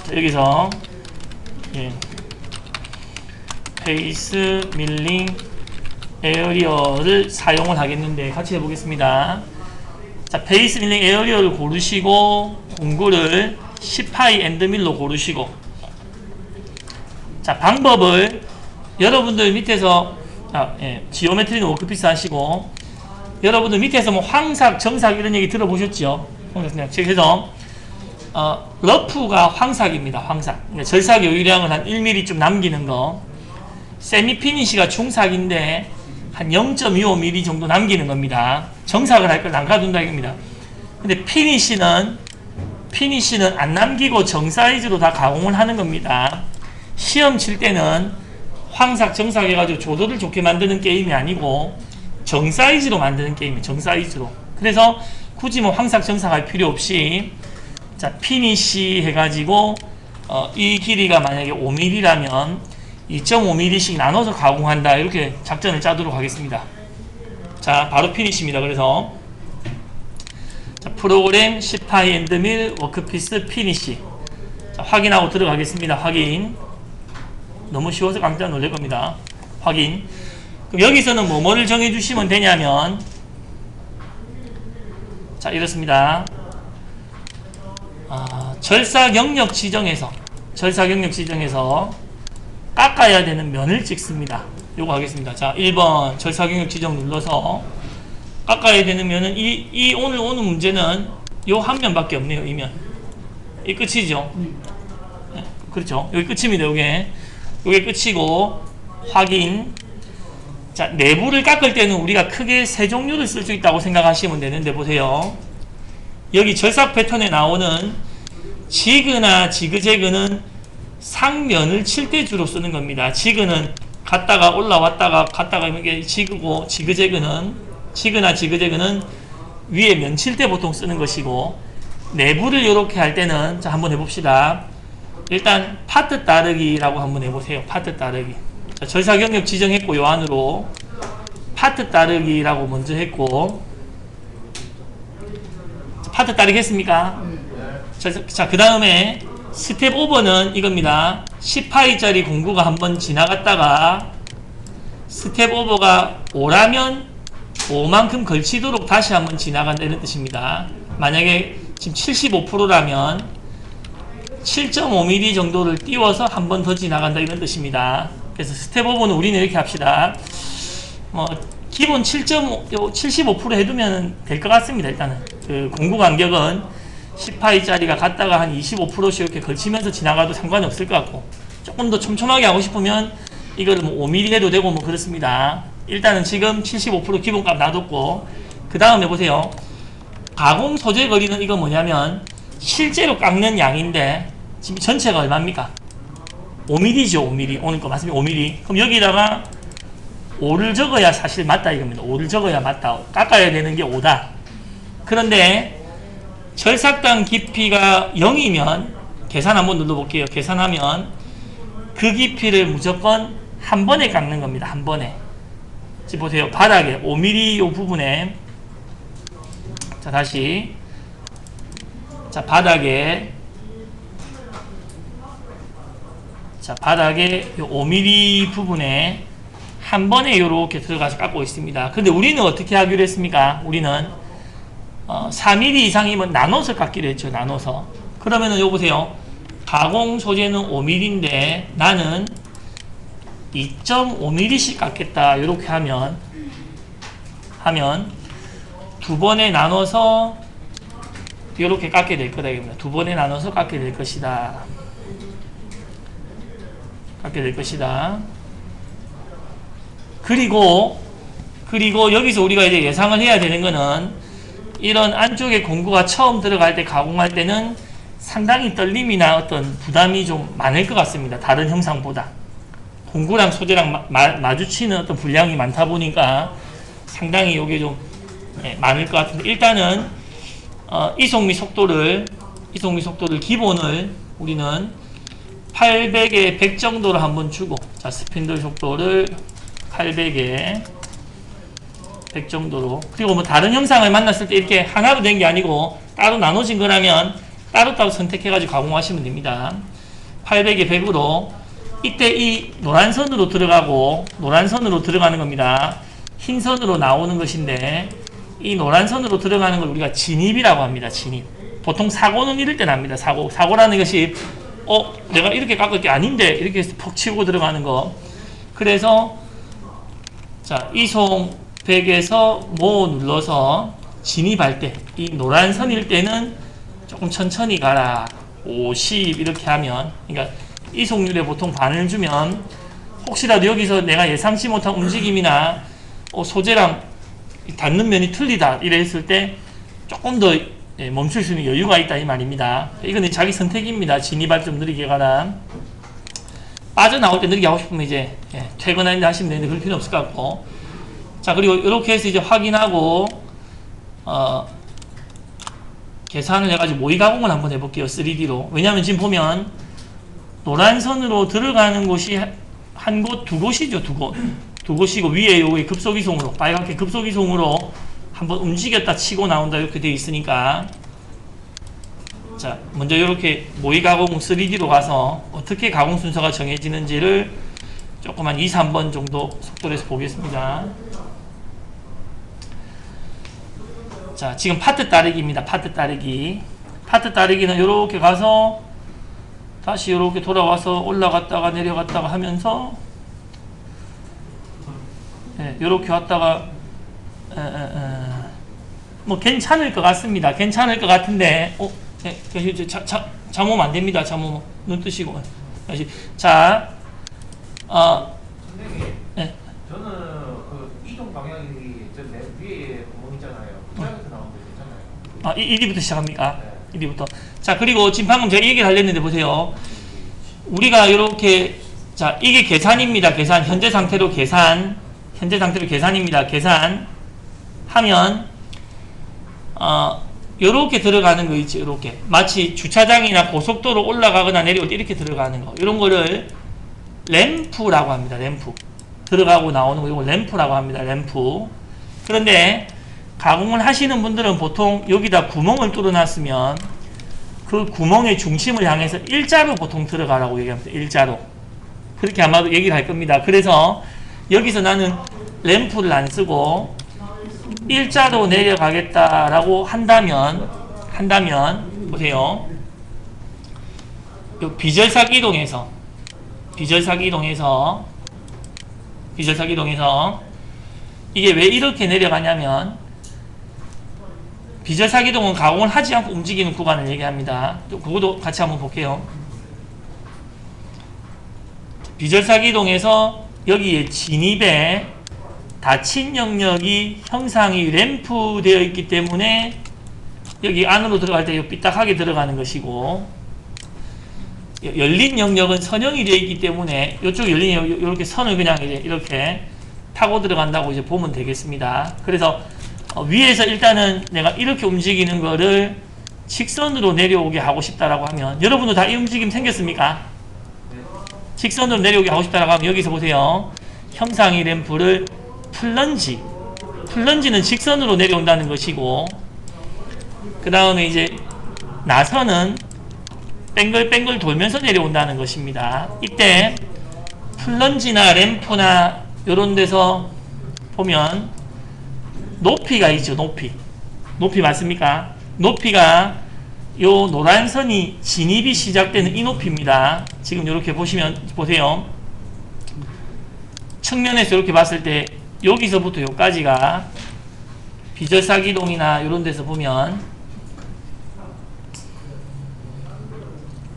자, 여기서 페이스 밀링 에어리어를 사용을 하겠는데 같이 해보겠습니다. 자, 페이스 밀링 에어리어를 고르시고 공구를 10파이 엔드밀로 고르시고, 자, 방법을 여러분들 밑에서 지오메트리는 워크피스 하시고, 여러분들 밑에서 뭐 황삭, 정삭 이런 얘기 들어보셨죠? 그래서 러프가 황삭입니다. 황삭. 그러니까 절삭 요율량을 한 1mm 좀 남기는 거. 세미 피니시가 중삭인데 한 0.25mm 정도 남기는 겁니다. 정삭을 할 걸 남가둔다 이겁니다. 근데 피니시는 안 남기고 정 사이즈로 다 가공을 하는 겁니다. 시험 칠 때는 황삭, 정삭 해가지고 조도를 좋게 만드는 게임이 아니고 정 사이즈로 만드는 게임이에요. 정 사이즈로. 그래서 굳이 뭐 황삭, 정삭 할 필요 없이, 자, 피니시 해가지고 이 길이가 만약에 5mm라면 2.5mm씩 나눠서 가공한다, 이렇게 작전을 짜도록 하겠습니다. 자, 바로 피니시입니다. 그래서 자, 프로그램 10파이 엔드밀 워크피스 피니시. 자, 확인하고 들어가겠습니다. 확인. 너무 쉬워서 깜짝 놀랄 겁니다. 확인. 그럼 여기서는 뭐를 정해주시면 되냐면, 자, 이렇습니다. 절삭 영역 지정에서 깎아야 되는 면을 찍습니다. 요거 하겠습니다. 자, 1번 절삭 영역 지정 눌러서 깎아야 되는 면은 오늘 오는 문제는 요 한 면밖에 없네요. 이 면. 이 끝이죠. 네, 그렇죠. 여기 끝입니다. 요게 끝이고, 확인. 자, 내부를 깎을 때는 우리가 크게 세 종류를 쓸 수 있다고 생각하시면 되는데, 보세요. 여기 절삭 패턴에 나오는 지그나 지그재그는 상면을 칠 때 주로 쓰는 겁니다. 지그는 갔다가 올라왔다가 갔다가 이게 지그고, 지그나 지그재그는 위에 면 칠 때 보통 쓰는 것이고, 내부를 이렇게 할 때는, 자, 한번 해봅시다. 일단 파트 따르기라고 한번 해보세요. 파트 따르기. 자, 절삭 영역 지정했고, 요 안으로 파트 따르기라고 먼저 했고, 파트 따르기 했습니까? 자, 그 다음에 스텝 오버는 이겁니다. 10파이짜리 공구가 한번 지나갔다가 스텝 오버가 5라면 5만큼 걸치도록 다시 한번 지나간다는 뜻입니다. 만약에 지금 75%라면 7.5mm 정도를 띄워서 한 번 더 지나간다 이런 뜻입니다. 그래서 스텝 오버는 우리는 이렇게 합시다. 기본 75% 해두면 될 것 같습니다. 일단은 그 공구 간격은 10파이짜리가 갔다가 한 25%씩 이렇게 걸치면서 지나가도 상관이 없을 것 같고, 조금 더 촘촘하게 하고 싶으면 이거를 뭐 5mm 해도 되고 뭐 그렇습니다. 일단은 지금 75% 기본값 놔뒀고, 그 다음에 보세요. 가공 소재 거리는 이거 뭐냐면 실제로 깎는 양인데 지금 전체가 얼마입니까? 5mm죠. 5mm. 오늘 거 맞습니다. 5mm. 그럼 여기다가 5를 적어야 사실 맞다 이겁니다. 5를 적어야 맞다. 깎아야 되는 게 5다. 그런데 절삭당 깊이가 0이면 계산 한번 눌러볼게요. 계산하면 그 깊이를 무조건 한 번에 깎는 겁니다. 한 번에. 지금 보세요. 바닥에 5mm 요 부분에, 자, 다시, 자, 바닥에 요 5mm 부분에 한 번에 이렇게 들어가서 깎고 있습니다. 근데 우리는 어떻게 하기로 했습니까? 우리는 4mm 이상이면 나눠서 깎기로 했죠. 나눠서. 그러면은 요 보세요. 가공 소재는 5mm인데 나는 2.5mm씩 깎겠다. 이렇게 하면 두 번에 나눠서 이렇게 깎게 될 거다. 두 번에 나눠서 깎게 될 것이다. 그리고 여기서 우리가 이제 예상을 해야 되는 거는, 이런 안쪽에 공구가 처음 들어갈 때 가공할 때는 상당히 떨림이나 어떤 부담이 좀 많을 것 같습니다. 다른 형상보다. 공구랑 소재랑 마주치는 어떤 분량이 많다 보니까 상당히 이게 좀 많을 것 같은데, 일단은 이송미 속도를 기본을 우리는 800에 100 정도로 한번 주고, 자, 스핀들 속도를 800에 100 정도로. 그리고 뭐 다른 형상을 만났을 때 이렇게 하나로 된 게 아니고 따로 나눠진 거라면 따로따로 선택해가지고 가공하시면 됩니다. 800에 100으로. 이때 이 노란 선으로 들어가는 겁니다. 흰 선으로 나오는 것인데, 이 노란 선으로 들어가는 걸 우리가 진입이라고 합니다. 진입. 보통 사고는 이럴 때 납니다. 사고라는 것이 내가 이렇게 깎을 게 아닌데 이렇게 해서 푹 치고 들어가는 거. 그래서 자, 이송 100에서 모 눌러서 진입할 때, 이 노란 선일 때는 조금 천천히 가라. 50 이렇게 하면, 그러니까 이송률에 보통 반을 주면 혹시라도 여기서 내가 예상치 못한 움직임이나 소재랑 닿는 면이 틀리다 이래 했을 때 조금 더 멈출 수 있는 여유가 있다 이 말입니다. 이건 자기 선택입니다. 진입할 좀 느리게 가라. 빠져나올 때 느리게 하고 싶으면 이제 퇴근하는데 하시면 되는데 그럴 필요 없을 것 같고. 자, 그리고 이렇게 해서 이제 확인하고 계산을 해가지고 모의 가공을 한번 해볼게요. 3D로. 왜냐하면 지금 보면 노란 선으로 들어가는 곳이 한 곳, 두 곳이죠. 두 곳이고 위에 여기 급속이송으로, 빨갛게 급속이송으로 한번 움직였다 치고 나온다 이렇게 되어 있으니까, 자, 먼저 이렇게 모의 가공 3D로 가서 어떻게 가공 순서가 정해지는지를 조금 한 2, 3번 정도 속도로 해서 보겠습니다. 자, 지금 파트 따르기입니다. 파트 따르기는 이렇게 가서 다시 이렇게 돌아와서 올라갔다가 내려갔다가 하면서 이렇게 왔다가 뭐 괜찮을 것 같습니다. 괜찮을 것 같은데 잠오면 안 됩니다. 잠오면 눈 뜨시고 다시. 자, 네. 저는 그 이동 방향이 저 위에 구멍 있잖아요. 그 자리에서 나오는 거 있잖아요. 1위부터 시작합니까? 1위부터. 자, 그리고 지금 방금 제가 얘기를 하려는데 보세요. 우리가 이렇게, 자, 이게 계산입니다. 계산. 현재 상태로 계산입니다. 계산. 하면, 요렇게 들어가는 거 있지, 요렇게. 마치 주차장이나 고속도로 올라가거나 내려올 때 이렇게 들어가는 거. 이런 거를 램프라고 합니다. 램프. 들어가고 나오는 거, 이거 램프라고 합니다. 램프. 그런데, 가공을 하시는 분들은 보통 여기다 구멍을 뚫어놨으면 그 구멍의 중심을 향해서 일자로 보통 들어가라고 얘기합니다. 일자로. 그렇게 아마도 얘기를 할 겁니다. 그래서 여기서 나는 램프를 안 쓰고 일자로 내려가겠다라고 한다면 보세요. 요 비절삭 이동에서 이게 왜 이렇게 내려가냐면 비절삭 이동은 가공을 하지 않고 움직이는 구간을 얘기합니다. 그것도 같이 한번 볼게요. 비절삭 이동에서 여기에 진입에 닫힌 영역이 형상이 램프 되어 있기 때문에 여기 안으로 들어갈 때 삐딱하게 들어가는 것이고, 열린 영역은 선형이 되어 있기 때문에 이쪽 열린 영역 이렇게 선을 그냥 이제 이렇게 타고 들어간다고 이제 보면 되겠습니다. 그래서 위에서 일단은 내가 이렇게 움직이는 거를 직선으로 내려오게 하고 싶다라고 하면, 여러분도 다 이 움직임 생겼습니까? 직선으로 내려오게 하고 싶다라고 하면 여기서 보세요. 형상이 램프를 플런지는 직선으로 내려온다는 것이고, 그 다음에 이제 나선은 뱅글뱅글 돌면서 내려온다는 것입니다. 이때 플런지나 램프나 이런 데서 보면 높이가 있죠. 높이 맞습니까? 높이가 요 노란 선이 진입이 시작되는 이 높이입니다. 지금 이렇게 보세요. 측면에서 이렇게 봤을 때 여기서부터 여기까지가 비절삭 이동이나 이런 데서 보면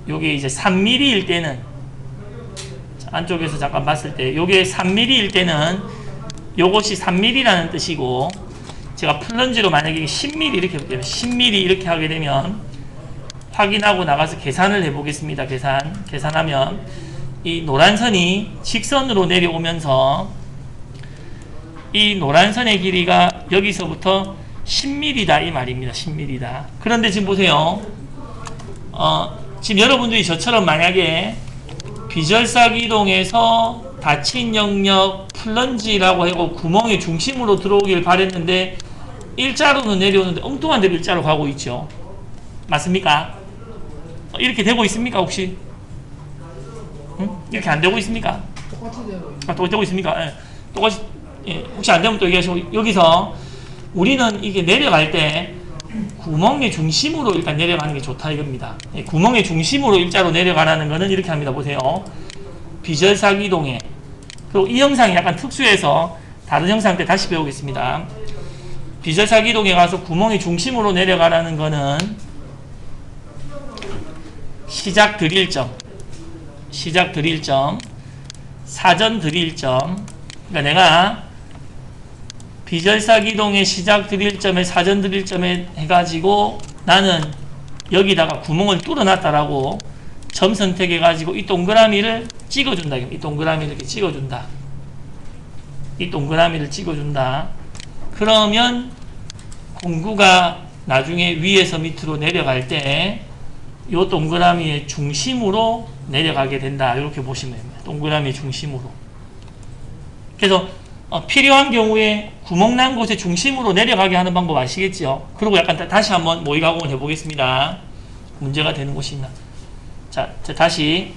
요게 이제 3mm일 때는, 안쪽에서 잠깐 봤을 때 요게 3mm일 때는 요것이 3mm라는 뜻이고, 제가 플런지로 만약에 10mm 이렇게 볼게요. 10mm 이렇게 하게 되면 확인하고 나가서 계산을 해보겠습니다. 계산하면 이 노란선이 직선으로 내려오면서 이 노란선의 길이가 여기서부터 10mm다 이 말입니다. 10mm다. 그런데 지금 보세요. 지금 여러분들이 저처럼 만약에 비절삭 이동에서 닫힌 영역 플런지라고 하고 구멍의 중심으로 들어오길 바랬는데 일자로는 내려오는데 엉뚱한 데로 일자로 가고 있죠. 맞습니까? 이렇게 되고 있습니까 혹시? 응? 이렇게 안 되고 있습니까? 똑같이 되고 똑같이 되고 있습니까? 예. 똑같이, 예. 혹시 안 되면 또 얘기하시고, 여기서 우리는 이게 내려갈 때 구멍의 중심으로 일단 내려가는 게 좋다 이겁니다. 예. 구멍의 중심으로 일자로 내려가라는 거는 이렇게 합니다. 보세요. 비절삭 이동에, 그리고 이 영상이 약간 특수해서 다른 영상 때 다시 배우겠습니다. 비절삭 이동에 가서 구멍의 중심으로 내려가라는 거는 시작 드릴점, 사전 드릴점. 그러니까 내가 비절삭 이동의 시작 드릴점에 사전 드릴점에 해가지고 나는 여기다가 구멍을 뚫어놨다라고 점 선택해가지고 이 동그라미를 찍어준다. 이 동그라미를 이렇게 찍어준다. 이 동그라미를 찍어준다. 그러면 공구가 나중에 위에서 밑으로 내려갈 때 이 동그라미의 중심으로 내려가게 된다. 이렇게 보시면 됩니다. 동그라미의 중심으로. 그래서 필요한 경우에 구멍 난 곳의 중심으로 내려가게 하는 방법 아시겠죠? 그리고 약간 다시 한번 모의가공을 해보겠습니다. 문제가 되는 곳이 있나? 자, 다시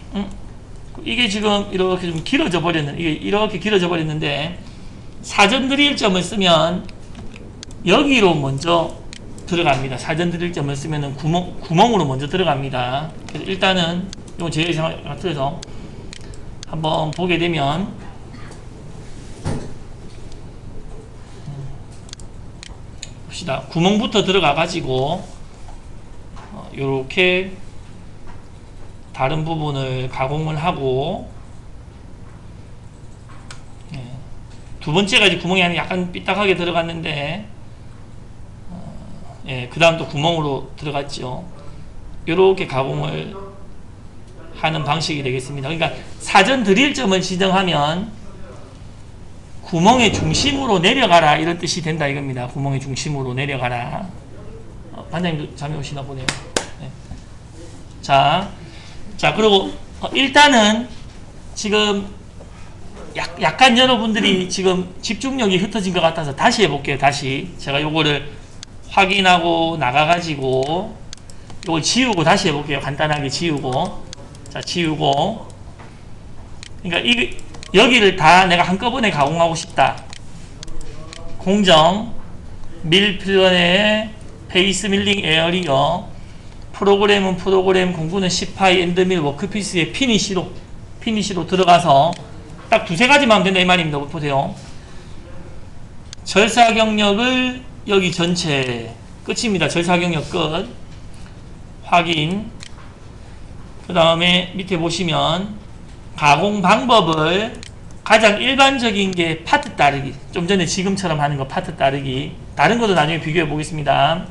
이게 지금 이렇게 좀 길어져 버렸는데, 이게 이렇게 길어져 버렸는데 사전 드릴점을 쓰면 여기로 먼저 들어갑니다. 사전 드릴점을 쓰면은 구멍으로 먼저 들어갑니다. 그래서 일단은 이건 제 예상 같아서 한번 보게 되면 봅시다. 구멍부터 들어가 가지고 요렇게 다른 부분을 가공을 하고, 두 번째가 이제 구멍이 약간 삐딱하게 들어갔는데 예, 그 다음 또 구멍으로 들어갔죠. 이렇게 가공을 하는 방식이 되겠습니다. 그러니까 사전 드릴점을 지정하면 구멍의 중심으로 내려가라 이런 뜻이 된다 이겁니다. 구멍의 중심으로 내려가라. 반장님도 잠이 오시나 보네요. 네. 자 그리고 일단은 지금 약간 여러분들이 지금 집중력이 흩어진 것 같아서 다시 해볼게요. 다시 제가 요거를 확인하고 나가가지고 요걸 지우고 다시 해볼게요. 간단하게 지우고, 자 지우고, 그러니까 여기를 다 내가 한꺼번에 가공하고 싶다. 공정 밀플런의 페이스 밀링 에어리어, 프로그램은 프로그램, 공구는 시파이 엔드밀 워크피스의 피니시로 들어가서 딱 두세 가지만 하면 된다 이 말입니다. 보세요. 절사 경력을 여기 전체 끝입니다. 절사 경력 끝. 확인. 그 다음에 밑에 보시면 가공 방법을 가장 일반적인 게 파트 따르기. 좀 전에 지금처럼 하는 거 파트 따르기. 다른 것도 나중에 비교해 보겠습니다.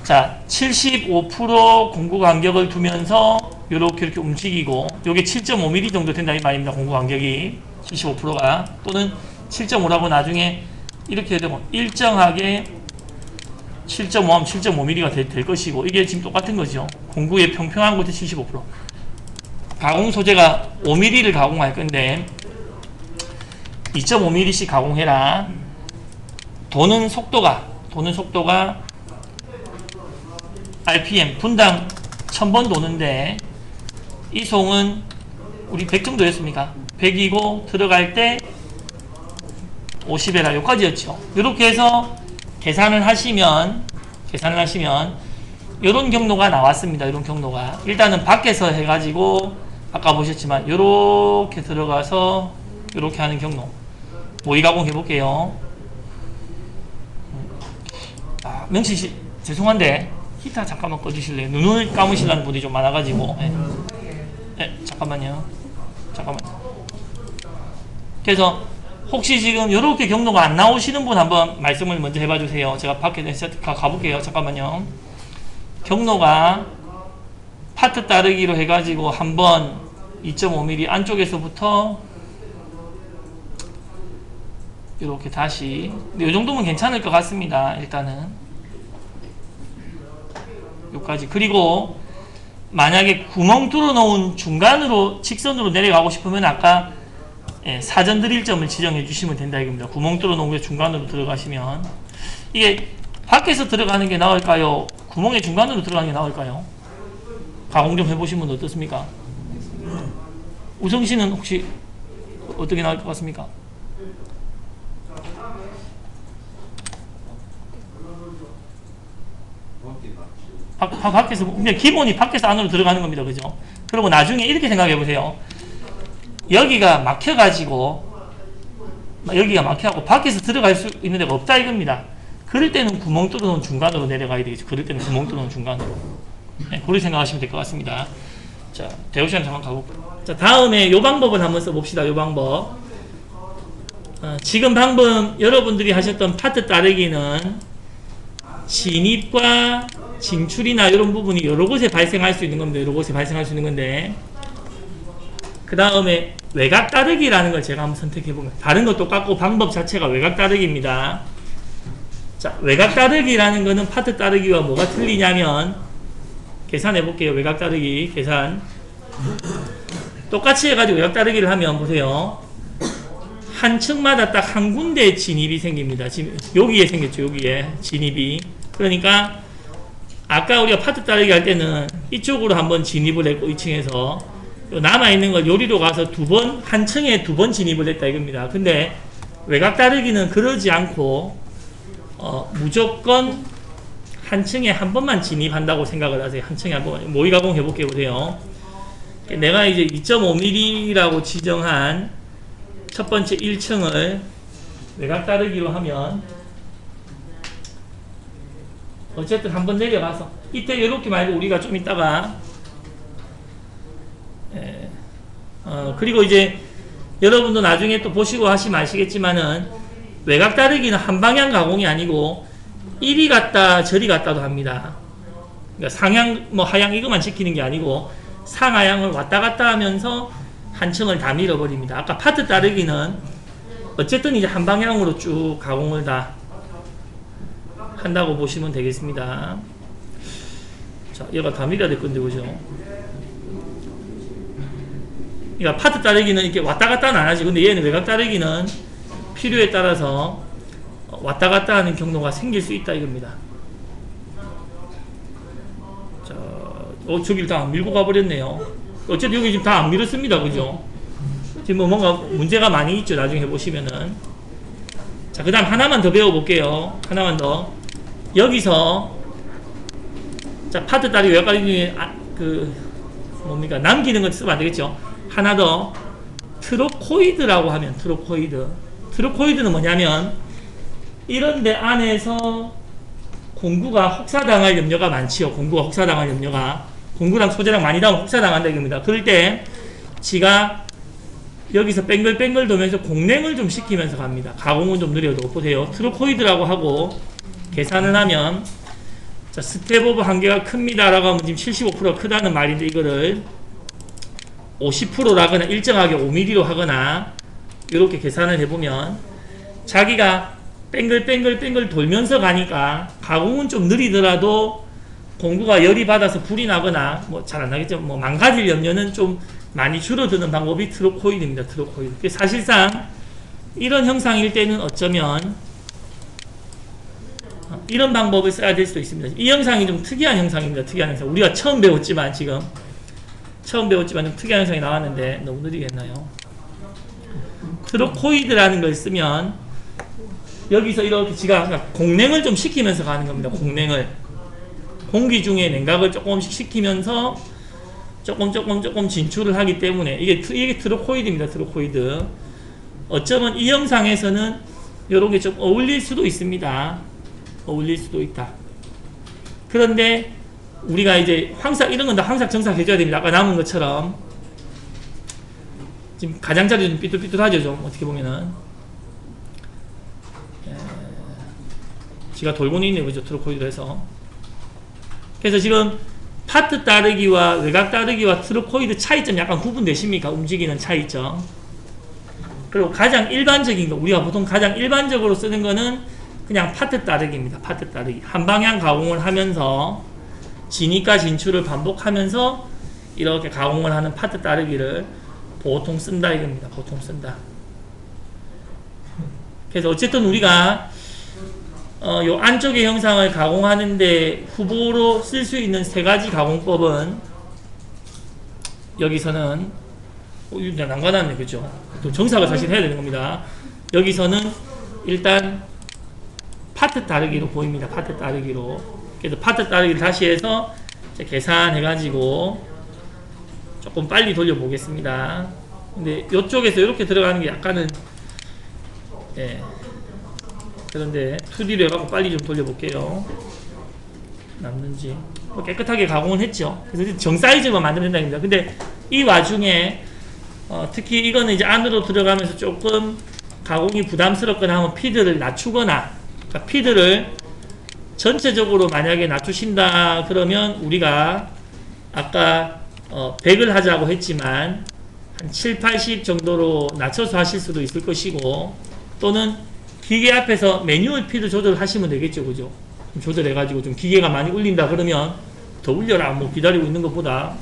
자, 75% 공구 간격을 두면서 이렇게 움직이고, 요게 7.5mm 정도 된다 이 말입니다. 공구 간격이 75%가 또는 7.5라고 나중에 이렇게 되고 일정하게 7.5하면 7.5mm가 될 것이고, 이게 지금 똑같은 거죠. 공구의 평평한 곳에 75%. 가공 소재가 5mm를 가공할 건데 2.5mm씩 가공해라. 도는 속도가 RPM 분당 1000번 도는데 이 송은 우리 100 정도였습니까? 100이고 들어갈 때 50에라 여기까지였죠. 이렇게 해서 계산을 하시면 이런 경로가 나왔습니다. 이런 경로가 일단은 밖에서 해가지고 아까 보셨지만 이렇게 들어가서 이렇게 하는 경로 모의 가공 해볼게요. 명치씨 죄송한데 히터 잠깐만 꺼주실래요? 눈을 감으시려는 분이 좀 많아가지고. 잠깐만요. 그래서 혹시 지금 이렇게 경로가 안 나오시는 분 한번 말씀을 먼저 해봐 주세요. 제가 밖에 가볼게요. 잠깐만요. 경로가 파트 따르기로 해가지고 한번 2.5mm 안쪽에서부터 이렇게 다시 이 정도면 괜찮을 것 같습니다. 일단은 여기까지. 그리고 만약에 구멍 뚫어 놓은 중간으로 직선으로 내려가고 싶으면 아까 사전 드릴점을 지정해 주시면 된다 이겁니다. 구멍 뚫어 놓은 게 중간으로 들어가시면 이게 밖에서 들어가는 게 나을까요? 구멍의 중간으로 들어가는 게 나을까요? 가공 좀 해보시면 어떻습니까? 우성 씨는 혹시 어떻게 나을 것 같습니까? 밖에서 그냥 기본이 밖에서 안으로 들어가는 겁니다. 그죠? 그리고 나중에 이렇게 생각해 보세요. 여기가 막혀가지고 밖에서 들어갈 수 있는 데가 없다 이겁니다. 그럴 때는 구멍 뚫어놓은 중간으로 내려가야 되겠죠. 그럴 때는 구멍 뚫어놓은 중간으로. 그렇게 생각하시면 될 것 같습니다. 자, 대우시간 잠깐 가볼까요? 자, 다음에 요 방법을 한번 써봅시다. 요 방법. 지금 방금 여러분들이 하셨던 파트 따르기는 진입과 진출이나 이런 부분이 여러 곳에 발생할 수 있는 건데, 그 다음에 외곽 따르기라는 걸 제가 한번 선택해 보면, 다른 거 똑같고 방법 자체가 외곽 따르기입니다. 자, 외곽 따르기라는 거는 파트 따르기와 뭐가 틀리냐면, 계산해 볼게요. 외곽 따르기 계산. 똑같이 해가지고 외곽 따르기를 하면 보세요. 한 층마다 딱 한 군데 진입이 생깁니다. 여기에 생겼죠. 여기에 진입이. 그러니까 아까 우리가 파트 따르기 할 때는 이쪽으로 한번 진입을 했고 2층에서 남아있는 걸 요리로 가서 한 층에 두 번 진입을 했다 이겁니다. 근데 외곽 따르기는 그러지 않고 무조건 한 층에 한 번만 진입한다고 생각을 하세요. 한 층에 한 번만. 모의 가공 해볼게요. 보세요. 내가 이제 2.5mm라고 지정한 첫 번째 1층을 외곽 따르기로 하면 어쨌든 한번 내려가서 이때 이렇게 말고 우리가 좀 이따가 그리고 이제 여러분도 나중에 또 보시고 하시면 아시겠지만은 외곽 따르기는 한 방향 가공이 아니고 이리 갔다 저리 갔다도 합니다. 그러니까 상향 뭐 하향 이것만 지키는 게 아니고 상하향을 왔다 갔다 하면서 한 층을 다 밀어버립니다. 아까 파트 따르기는 어쨌든 이제 한 방향으로 쭉 가공을 다 한다고 보시면 되겠습니다. 자, 얘가 다 밀어야 될 건데, 그죠? 그러니까 파트 따르기는 이렇게 왔다 갔다는 안 하지. 근데 얘는 외곽 따르기는 필요에 따라서 왔다 갔다 하는 경로가 생길 수 있다 이겁니다. 자, 저길 다 밀고 가버렸네요. 어쨌든 여기 지금 다 안 밀었습니다. 그죠? 지금 뭐 뭔가 문제가 많이 있죠. 나중에 해보시면은. 자, 그 다음 하나만 더 배워볼게요. 하나만 더. 여기서, 자, 파트 따르기 외곽 따르기 뭡니까? 남기는 건 쓰면 안 되겠죠? 하나 더. 트로코이드라고 하면, 트로코이드. 트로코이드는 뭐냐면, 이런 데 안에서 공구가 혹사당할 염려가 많지요. 공구가 혹사당할 염려가. 공구랑 소재랑 많이 닿으면 혹사당한다 이겁니다. 그럴 때 지가 여기서 뱅글뱅글 돌면서 공랭을 좀 시키면서 갑니다. 가공은 좀 느려도 보세요. 트로코이드라고 하고 계산을 하면 자, 스텝 오브 한계가 큽니다 라고 하면 지금 75%가 크다는 말인데 이거를 50%라거나 일정하게 5mm로 하거나 이렇게 계산을 해보면 자기가 뱅글뱅글 돌면서 가니까 가공은 좀 느리더라도 공구가 열이 받아서 불이 나거나 뭐 잘 안 나겠죠. 뭐 망가질 염려는 좀 많이 줄어드는 방법이 트로코이드입니다. 트로코이드. 사실상 이런 형상일 때는 어쩌면 이런 방법을 써야 될 수도 있습니다. 이 형상이 좀 특이한 형상입니다. 특이한 형상. 우리가 처음 배웠지만 지금 좀 특이한 형상이 나왔는데 너무 느리게 했나요? 트로코이드라는 걸 쓰면 여기서 이렇게 지가 공랭을 좀 시키면서 가는 겁니다. 공랭을. 공기 중에 냉각을 조금씩 시키면서 조금 진출을 하기 때문에 이게 트로코이드입니다. 트로코이드. 어쩌면 이 영상에서는 이런 게 좀 어울릴 수도 있습니다. 어울릴 수도 있다. 그런데 우리가 이제 황삭 이런 건 다 황삭 정삭 해줘야 됩니다. 아까 남은 것처럼 지금 가장자리 좀 삐뚤삐뚤하죠. 좀 어떻게 보면은 지가 돌고는 있네요. 그죠? 트로코이드 해서. 그래서 지금 파트 따르기와 외곽 따르기와 트로코이드 차이점 약간 구분되십니까? 움직이는 차이점. 그리고 가장 일반적인 거, 우리가 보통 가장 일반적으로 쓰는 거는 그냥 파트 따르기입니다. 파트 따르기. 한 방향 가공을 하면서 진입과 진출을 반복하면서 이렇게 가공을 하는 파트 따르기를 보통 쓴다 이겁니다. 보통 쓴다. 그래서 어쨌든 우리가 요 안쪽의 형상을 가공하는데 후보로 쓸 수 있는 세 가지 가공법은 여기서는 이거 난관하네. 그죠? 또 정삭을 사실 해야 되는 겁니다. 여기서는 일단 파트 따르기로 보입니다. 파트 따르기로. 그래서 파트 따르기를 다시 해서 계산해 가지고 조금 빨리 돌려 보겠습니다. 근데 이쪽에서 이렇게 들어가는 게 약간은 그런데 2D로 해갖고 빨리 좀 돌려볼게요. 남는지. 깨끗하게 가공을 했죠. 그래서 정 사이즈만 만들면 된다입니다. 근데 이 와중에 특히 이거는 이제 안으로 들어가면서 조금 가공이 부담스럽거나 하면 피드를 낮추거나, 그러니까 피드를 전체적으로 만약에 낮추신다 그러면 우리가 아까 100을 하자고 했지만 한 7, 80 정도로 낮춰서 하실 수도 있을 것이고, 또는 기계 앞에서 매뉴얼 피드 조절하시면 되겠죠. 그죠? 조절해가지고 좀 기계가 많이 울린다 그러면 더 울려라. 뭐 기다리고 있는 것보다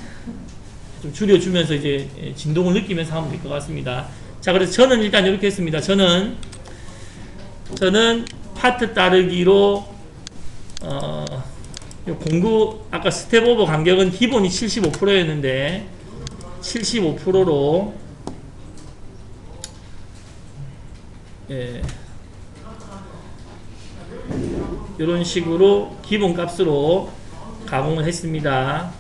좀 줄여주면서 이제 진동을 느끼면서 하면 될 것 같습니다. 자, 그래서 저는 일단 이렇게 했습니다. 저는 파트 따르기로 공구 아까 스텝 오버 간격은 기본이 75%였는데 75%로 이런 식으로 기본 값으로 가공을 했습니다.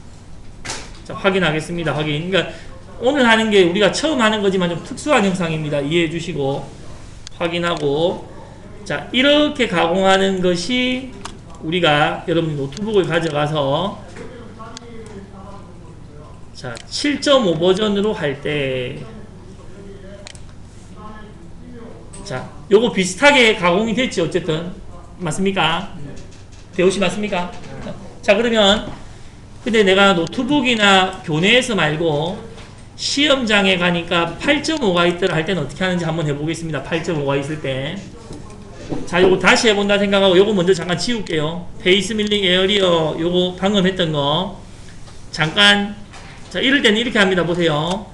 자, 확인하겠습니다. 확인. 그러니까 오늘 하는 게 우리가 처음 하는 거지만 좀 특수한 형상입니다. 이해해 주시고 확인하고, 자, 이렇게 가공하는 것이 우리가 여러분 노트북을 가져가서 자 7.5 버전으로 할 때 자 요거 비슷하게 가공이 됐지. 어쨌든 맞습니까? 대호씨 맞습니까? 자, 그러면 근데 내가 노트북이나 교내에서 말고 시험장에 가니까 8.5가 있더라 할 때는 어떻게 하는지 한번 해보겠습니다. 8.5가 있을 때. 자, 요거 다시 해본다 생각하고 요거 먼저 잠깐 지울게요. 페이스 밀링 에어리어 요거 방금 했던 거 잠깐. 자, 이럴 때는 이렇게 합니다. 보세요.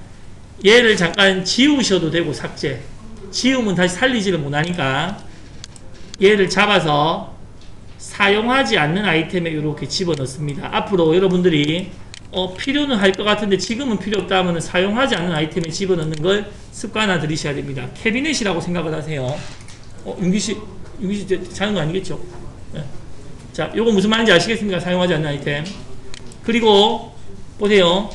얘를 잠깐 지우셔도 되고 삭제. 지우면 다시 살리지를 못하니까 얘를 잡아서 사용하지 않는 아이템에 이렇게 집어넣습니다. 앞으로 여러분들이 필요는 할 것 같은데 지금은 필요 없다 하면 사용하지 않는 아이템에 집어넣는 걸 습관화 들이셔야 됩니다. 캐비넷이라고 생각을 하세요. 윤기씨 자는 거 아니겠죠? 네. 자, 요거 무슨 말인지 아시겠습니까? 사용하지 않는 아이템. 그리고 보세요.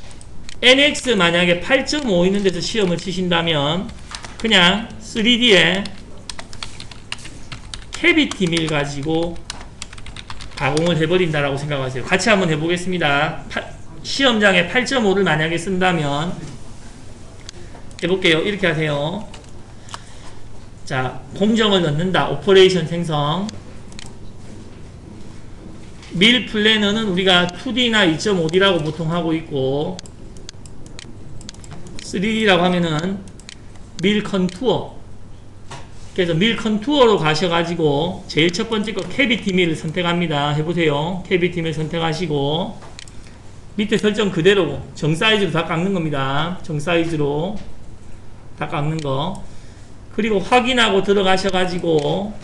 NX 만약에 8.5 있는 데서 시험을 치신다면 그냥 3D에 캐비티 밀 가지고 가공을 해버린다라고 생각하세요. 같이 한번 해보겠습니다. 시험장에 8.5를 만약에 쓴다면 해볼게요. 이렇게 하세요. 자, 공정을 넣는다. 오퍼레이션 생성. 밀 플래너는 우리가 2D나 2.5D라고 보통 하고 있고 3D라고 하면은 밀 컨투어. 그래서 밀 컨투어로 가셔가지고 제일 첫 번째 거 캐비티 밀을 선택합니다. 해보세요. 캐비티 밀 선택하시고 밑에 설정 그대로 정 사이즈로 다 깎는 겁니다. 정 사이즈로 다 깎는 거. 그리고 확인하고 들어가셔가지고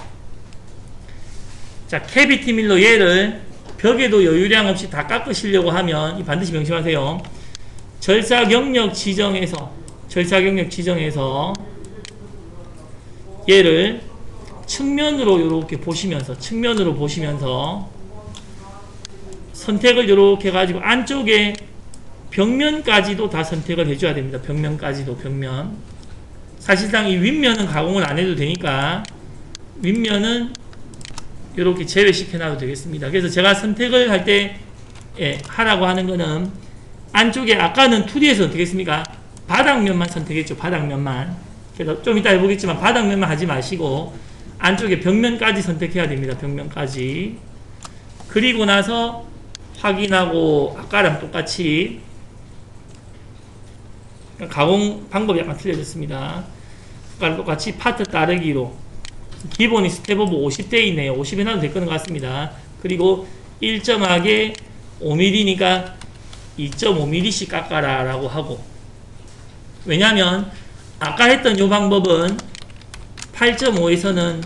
자, 캐비티 밀로 얘를 벽에도 여유량 없이 다 깎으시려고 하면 반드시 명심하세요. 절삭 영역 지정에서 얘를 측면으로 이렇게 보시면서 선택을 이렇게 해가지고 안쪽에 벽면까지도 다 선택을 해줘야 됩니다. 벽면까지도. 벽면. 사실상 이 윗면은 가공을 안 해도 되니까 윗면은 이렇게 제외시켜 놔도 되겠습니다. 그래서 제가 선택을 할 때 하라고 하는 거는 안쪽에 아까는 2D에서 어떻게 했습니까? 바닥면만 선택했죠. 바닥면만. 그래서 좀 이따 해보겠지만 바닥면만 하지 마시고 안쪽에 벽면까지 선택해야 됩니다. 벽면까지. 그리고 나서 확인하고 아까랑 똑같이 가공 방법이 약간 틀려졌습니다. 아까랑 똑같이 파트 따르기로 기본이 스텝 오브 50대 있네요. 50에 놔도 될 거는 같습니다. 그리고 일정하게 5mm니까 2.5mm씩 깎아라 라고 하고, 왜냐하면 아까 했던 이 방법은 8.5에서는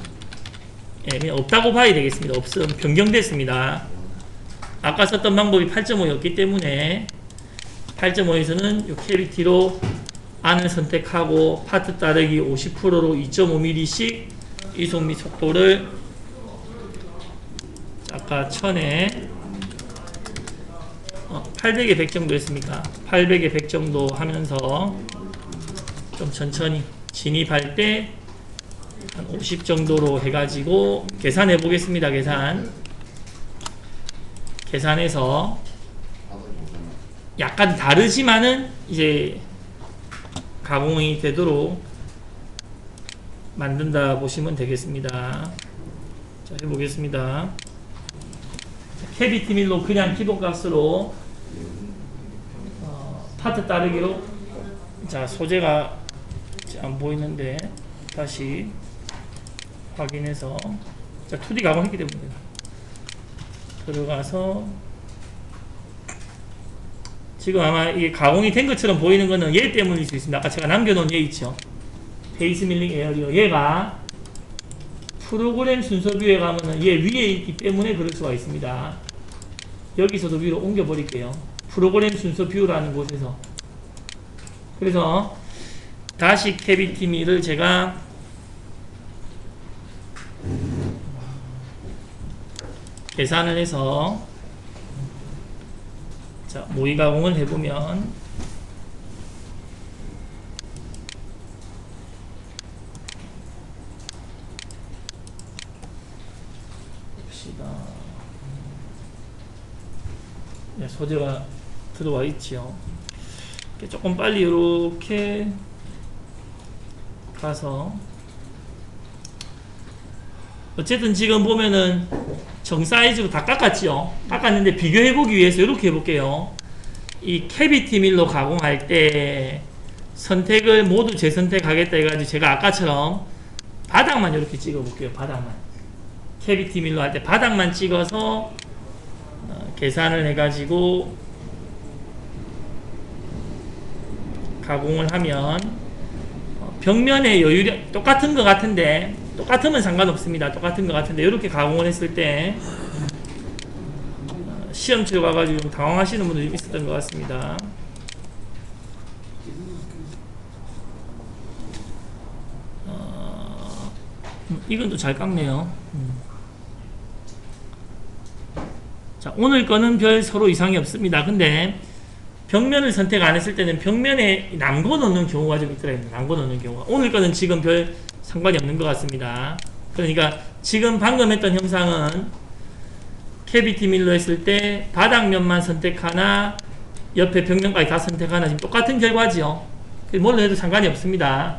그냥 없다고 봐야 되겠습니다. 없음 변경됐습니다. 아까 썼던 방법이 8.5였기 때문에 8.5에서는 이 캐비티로 안을 선택하고 파트 따르기 50%로 2.5mm씩 이속 및 속도를 아까 1000에 800에 100 정도 했습니까? 800에 100 정도 하면서 좀 천천히 진입할 때 한 50 정도로 해가지고 계산해 보겠습니다. 계산해서 약간 다르지만은 이제 가공이 되도록 만든다 보시면 되겠습니다. 자, 해보겠습니다. 캐비티 밀로 그냥 기본값으로 파트 따르기로, 자, 소재가 안 보이는데 다시 확인해서, 자, 2D 가공했기 때문에 들어가서 지금 아마 이게 가공이 된 것처럼 보이는 거는 얘 때문일 수 있습니다. 아까 제가 남겨놓은 얘 있죠. 페이스 밀링 에어리어. 얘가 프로그램 순서 뷰에 가면은 얘 위에 있기 때문에 그럴 수가 있습니다. 여기서도 위로 옮겨 버릴게요. 프로그램 순서 뷰라는 곳에서. 그래서 다시 캐비티 밀을 제가 계산을 해서, 자, 모의 가공을 해보면 봅시다. 네, 소재가 들어와 있지요. 조금 빨리 이렇게 가서 어쨌든 지금 보면은 정 사이즈로 다 깎았지요. 깎았는데 비교해보기 위해서 이렇게 해볼게요. 이 캐비티 밀로 가공할 때 선택을 모두 재선택하겠다 해가지고 제가 아까처럼 바닥만 이렇게 찍어볼게요. 바닥만. 캐비티 밀로 할 때 바닥만 찍어서 계산을 해가지고 가공을 하면 벽면의 여유량 똑같은 것 같은데, 똑같으면 상관없습니다. 똑같은 것 같은데 이렇게 가공을 했을 때 시험 치러 가가지고 좀 당황하시는 분들이 좀 있었던 것 같습니다. 이건 또 잘 깎네요. 자, 오늘 거는 별 서로 이상이 없습니다. 근데 벽면을 선택 안 했을 때는 벽면에 남고 넣는 경우가 좀 있더라고요. 남고 넣는 경우가. 오늘 거는 지금 별 상관이 없는 것 같습니다. 그러니까 지금 방금 했던 형상은 캐비티 밀로 했을 때 바닥면만 선택하나 옆에 벽면까지 다 선택하나 지금 똑같은 결과지요. 뭘로 해도 상관이 없습니다.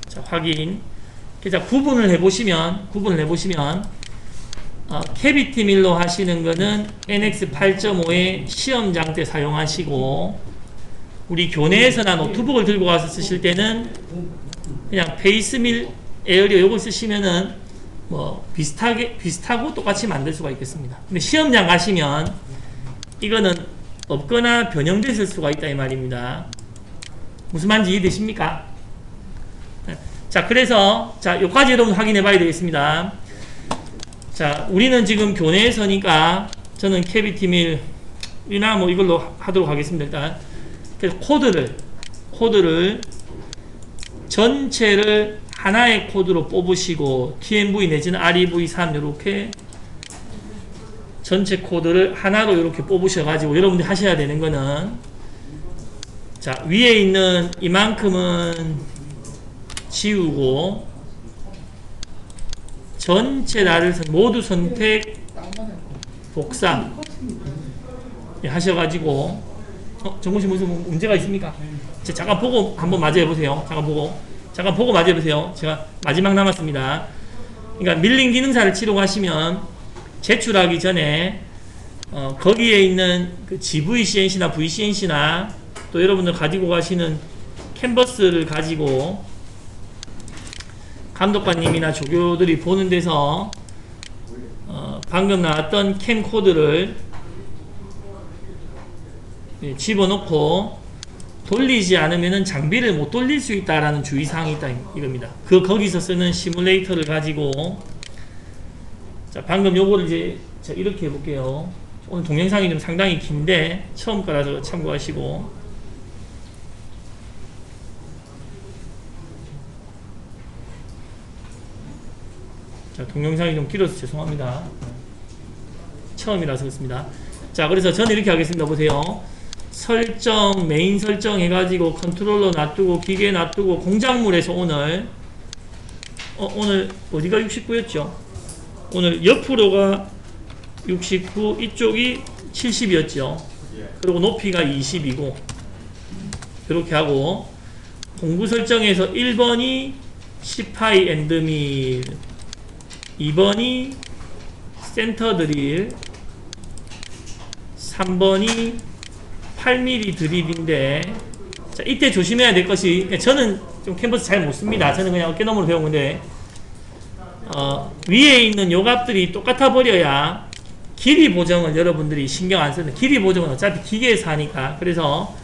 자, 확인. 자, 구분을 해보시면 캐비티 밀로 하시는 거는 NX 8.5의 시험장 때 사용하시고, 우리 교내에서나 노트북을 들고 가서 쓰실 때는 그냥 페이스밀 에어리어 요걸 쓰시면은 뭐 비슷하고 똑같이 만들 수가 있겠습니다. 근데 시험장 가시면 이거는 없거나 변형됐을 수가 있다 이 말입니다. 무슨 말인지 이해되십니까? 자, 그래서 자, 요까지 여러분 확인해 봐야 되겠습니다. 자, 우리는 지금 교내에서니까 저는 캐비티 밀이나 뭐 이걸로 하도록 하겠습니다. 일단 그래서 코드를 전체를 하나의 코드로 뽑으시고 TMV 내지는 REV3 이렇게 전체 코드를 하나로 이렇게 뽑으셔가지고 여러분들이 하셔야 되는 거는, 자, 위에 있는 이만큼은 지우고 전체 나를 모두 선택 복사 하셔가지고 정국씨 무슨 문제가 있습니까? 잠깐 보고 한번 맞이해보세요. 잠깐 보고 맞이해보세요. 제가 마지막 남았습니다. 그러니까 밀링 기능사를 치러 가시면 제출하기 전에 거기에 있는 그 GVCNC나 VCNC나 또 여러분들 가지고 가시는 캔버스를 가지고 감독관님이나 조교들이 보는 데서 방금 나왔던 캠 코드를 집어넣고 돌리지 않으면 장비를 못 돌릴 수 있다라는 주의사항이 있다 이겁니다. 거기서 쓰는 시뮬레이터를 가지고, 자, 방금 요거를 이제 이렇게 해볼게요. 오늘 동영상이 좀 상당히 긴데 처음 거라서 참고하시고, 자, 동영상이 좀 길어서 죄송합니다. 처음이라서 그렇습니다. 자, 그래서 저는 이렇게 하겠습니다. 보세요. 설정, 메인 설정 해가지고 컨트롤러 놔두고 기계 놔두고 공작물에서 오늘 어디가 69였죠? 오늘 옆으로가 69, 이쪽이 70이었죠. 그리고 높이가 20이고 이렇게 하고, 공구 설정에서 1번이 10파이 엔드밀, 2번이 센터 드릴, 3번이 8mm 드릴인데, 자, 이때 조심해야 될 것이, 저는 좀 캔버스 잘 못 씁니다. 저는 그냥 어깨너머로 배운 건데, 위에 있는 요 값들이 똑같아 버려야 길이 보정을 여러분들이 신경 안 쓰는, 길이 보정은 어차피 기계에서 하니까. 그래서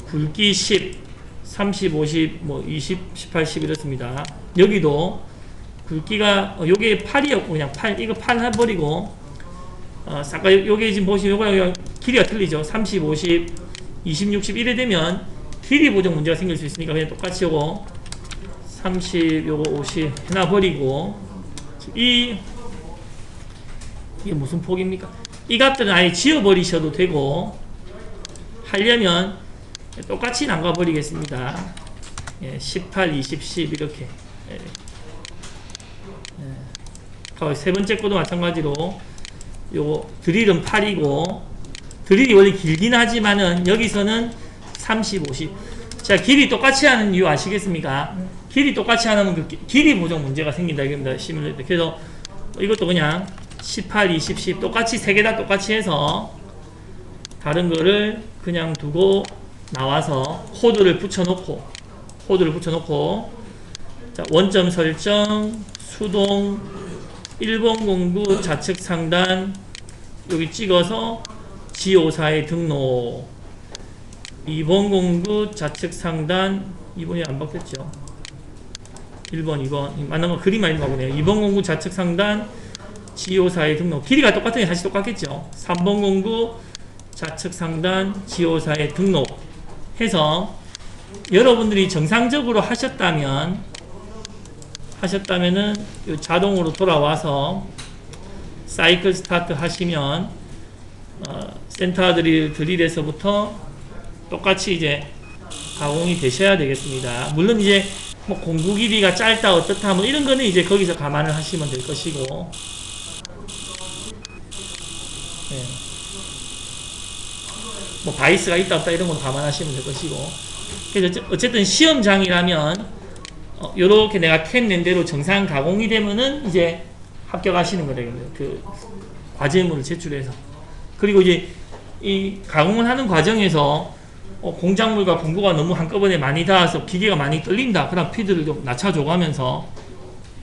굵기 10, 30, 50, 뭐 20, 18, 10 이렇습니다. 여기도 굵기가 요게 8이었고 그냥 8, 이거 8 해버리고, 아까 요게 지금 보시면 요거랑 길이가 틀리죠. 30, 50, 20, 60 이래 되면 길이 보정 문제가 생길 수 있으니까 그냥 똑같이 요거 30, 요거 50 해놔버리고, 이게 무슨 폭입니까? 이 값들은 아예 지워버리셔도 되고, 하려면 똑같이 남가버리겠습니다. 18, 20, 10 이렇게. 세 번째 거도 마찬가지로 요거 드릴은 8이고, 드릴이 원래 길긴 하지만은 여기서는 30, 50. 자, 길이 똑같이 하는 이유 아시겠습니까? 길이 똑같이 안 하면 그 길이 보정 문제가 생긴다 이겁니다. 시뮬레이터. 그래서 이것도 그냥 18, 20, 10 똑같이 세 개 다 똑같이 해서 다른 거를 그냥 두고 나와서 코드를 붙여놓고 자, 원점 설정 수동 1번 공구 좌측 상단 여기 찍어서 G54에 등록 2번 공구 좌측 상단 2번이 안 바뀌었죠. 1번 2번 맞는 거 그림만 있는 거네요. 2번 공구 좌측 상단 G54에 등록 길이가 똑같으니 다시 똑같겠죠. 3번 공구 좌측 상단 G54에 등록 해서 여러분들이 정상적으로 하셨다면은 자동으로 돌아와서 사이클 스타트 하시면 센터 드릴에서부터 똑같이 이제 가공이 되셔야 되겠습니다. 물론 이제 뭐 공구 길이가 짧다 어떻다 뭐 이런 거는 이제 거기서 감안을 하시면 될 것이고 네. 뭐 바이스가 있다 없다 이런 건 감안하시면 될 것이고 그래서 어쨌든 시험장이라면 요렇게 내가 캠 낸 대로 정상 가공이 되면은 이제 합격하시는 거예요. 그 과제물을 제출해서 그리고 이제 이 가공을 하는 과정에서 공작물과 공구가 너무 한꺼번에 많이 닿아서 기계가 많이 떨린다. 그럼 피드를 좀 낮춰줘가면서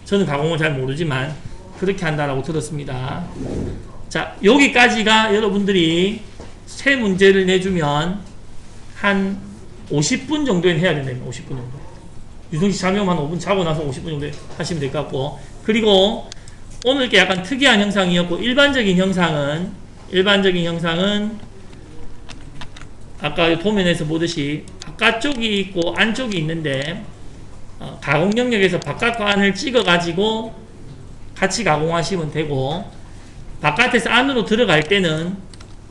저는 가공을 잘 모르지만 그렇게 한다라고 들었습니다. 자, 여기까지가 여러분들이 세 문제를 내주면 한 50분 정도는 해야 된다면 50분 정도. 유성씨 잠이면 한 5분 자고 나서 50분 정도 하시면 될 것 같고 그리고 오늘 게 약간 특이한 형상이었고 일반적인 형상은 아까 도면에서 보듯이 바깥쪽이 있고 안쪽이 있는데 가공 영역에서 바깥과 안을 찍어 가지고 같이 가공하시면 되고 바깥에서 안으로 들어갈 때는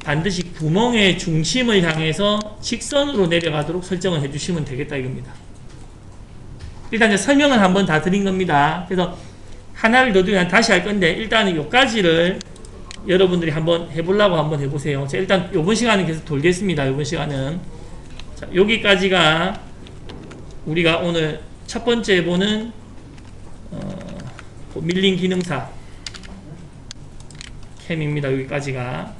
반드시 구멍의 중심을 향해서 직선으로 내려가도록 설정을 해주시면 되겠다 이겁니다. 일단 이제 설명을 한번 다 드린 겁니다. 그래서 하나를 더 두면 다시 할 건데 일단은 요까지를 여러분들이 한번 해보려고 한번 해보세요. 자, 일단 요번 시간은 계속 돌겠습니다. 요번 시간은 자, 여기까지가 우리가 오늘 첫 번째 보는 밀링 기능사 캠입니다. 여기까지가